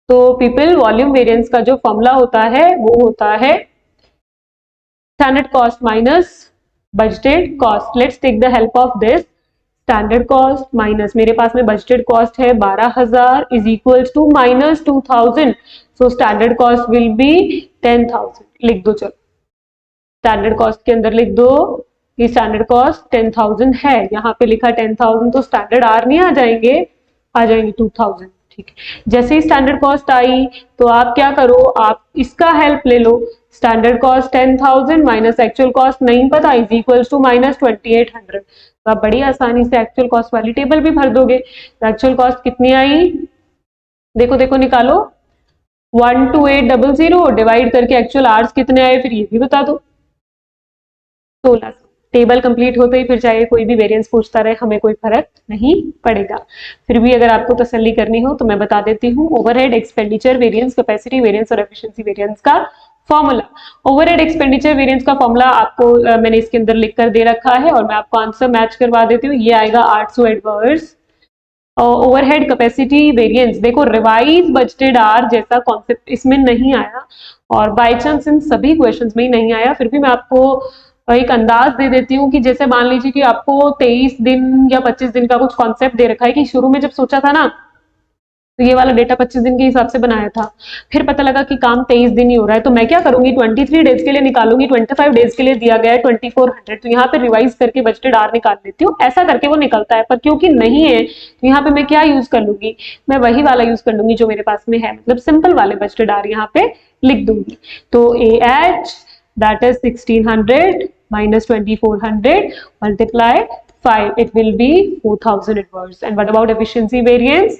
तो पीपल वॉल्यूम वेरिएंस का जो फॉर्मूला होता है वो होता है standard cost minus budgeted cost. Let's take the help of this, standard cost minus, मेरे पास में बजटेड कॉस्ट है 12,000 is equals to minus 2,000, so standard cost will be 10,000, लिख दो। चलो स्टैंडर्ड कॉस्ट के अंदर लिख दो कि स्टैंडर्ड कॉस्ट 10,000 है, यहाँ पे लिखा 10,000, तो स्टैंडर्ड आर नहीं आ जाएंगे, आ जाएंगे 2,000, ठीक है। जैसे ही स्टैंडर्ड कॉस्ट आई तो आप क्या करो, आप इसका हेल्प ले लो, standard cost 10,000 minus actual cost नहीं पता इज इक्वल्स टू माइनस 2,800, तो आप बड़ी आसानी से एक्चुअल कॉस्ट वाली टेबल भी भर दोगे। तो एक्चुअल कॉस्ट कितनी आई, देखो देखो निकालो, 12800 डिवाइड करके एक्चुअल आवर्स कितने आए फिर ये भी बता दो, 16। टेबल कंप्लीट होते ही फिर चाहे कोई भी वेरिएंस पूछता रहे, हमें कोई फर्क नहीं पड़ेगा। फिर भी अगर आपको तसल्ली करनी हो तो मैं बता देती हूँ, overhead expenditure variance, capacity variance और एफिशिएंसी वेरिएंस का फॉर्मूला। ओवरहेड एक्सपेंडिचर वेरिएंस का फॉर्मूला आपको मैंने इसके अंदर लिख कर दे रखा है और मैं आपको आंसर मैच करवा देती हूँ, ये आएगा 800 एडवर्स। ओवरहेड कैपेसिटी वेरिएंस, देखो रिवाइज बजटेड आर जैसा कॉन्सेप्ट इसमें नहीं आया, और बाय चांस इन सभी क्वेश्चंस में ही नहीं आया, फिर भी मैं आपको एक अंदाज दे देती हूँ कि जैसे मान लीजिए कि आपको 23 दिन या 25 दिन का कुछ कॉन्सेप्ट दे रखा है कि शुरू में जब सोचा था ना तो ये वाला डेटा 25 दिन के हिसाब से बनाया था, फिर पता लगा कि काम 23 दिन ही हो रहा है, तो मैं क्या करूंगी 23 डेज के लिए निकालूंगी, 25 डेज के लिए दिया गया है 2400, तो यहाँ पे रिवाइज करके बजटेड आर निकाल लेती हूँ, ऐसा करके वो निकलता है। पर क्योंकि नहीं है तो यहाँ पे मैं क्या यूज कर लूंगी, मैं वही वाला यूज कर लूंगी जो मेरे पास में है, मतलब सिंपल वाले बजटेड आर यहाँ पे लिख दूंगी। तो AH that is 1600 minus 2400 multiply 5, it will be 4,000 inverse. And what about efficiency variance,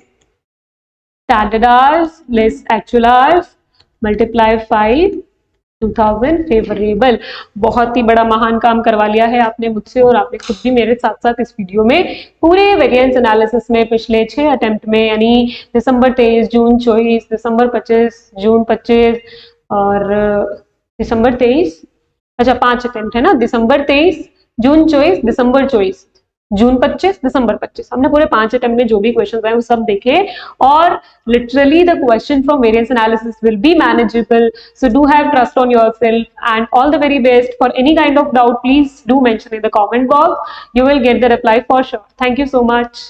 standard hours less actual hours multiply 5, 2000 favourable. बहुत ही बड़ा महान काम करवा लिया है आपने मुझसे, और आपने खुद भी मेरे साथ साथ इस वीडियो में पूरे वेरिएंस एनालिसिस में पिछले 6 अटेम्प्ट में, यानी दिसंबर 23, जून 24, दिसंबर 25, जून 25 और दिसंबर 23, अच्छा 5 अटेम्प्ट है ना, दिसंबर 23, जून 24, दिसंबर 24, जून 25, दिसंबर 25, हमने पूरे 5 अटेम्प्ट में जो भी क्वेश्चन आए वो सब देखे, और literally the question from variance analysis will be manageable, so do have trust on yourself and all the very best. For any kind of doubt please do mention in the comment box, you will get the reply for sure. Thank you so much.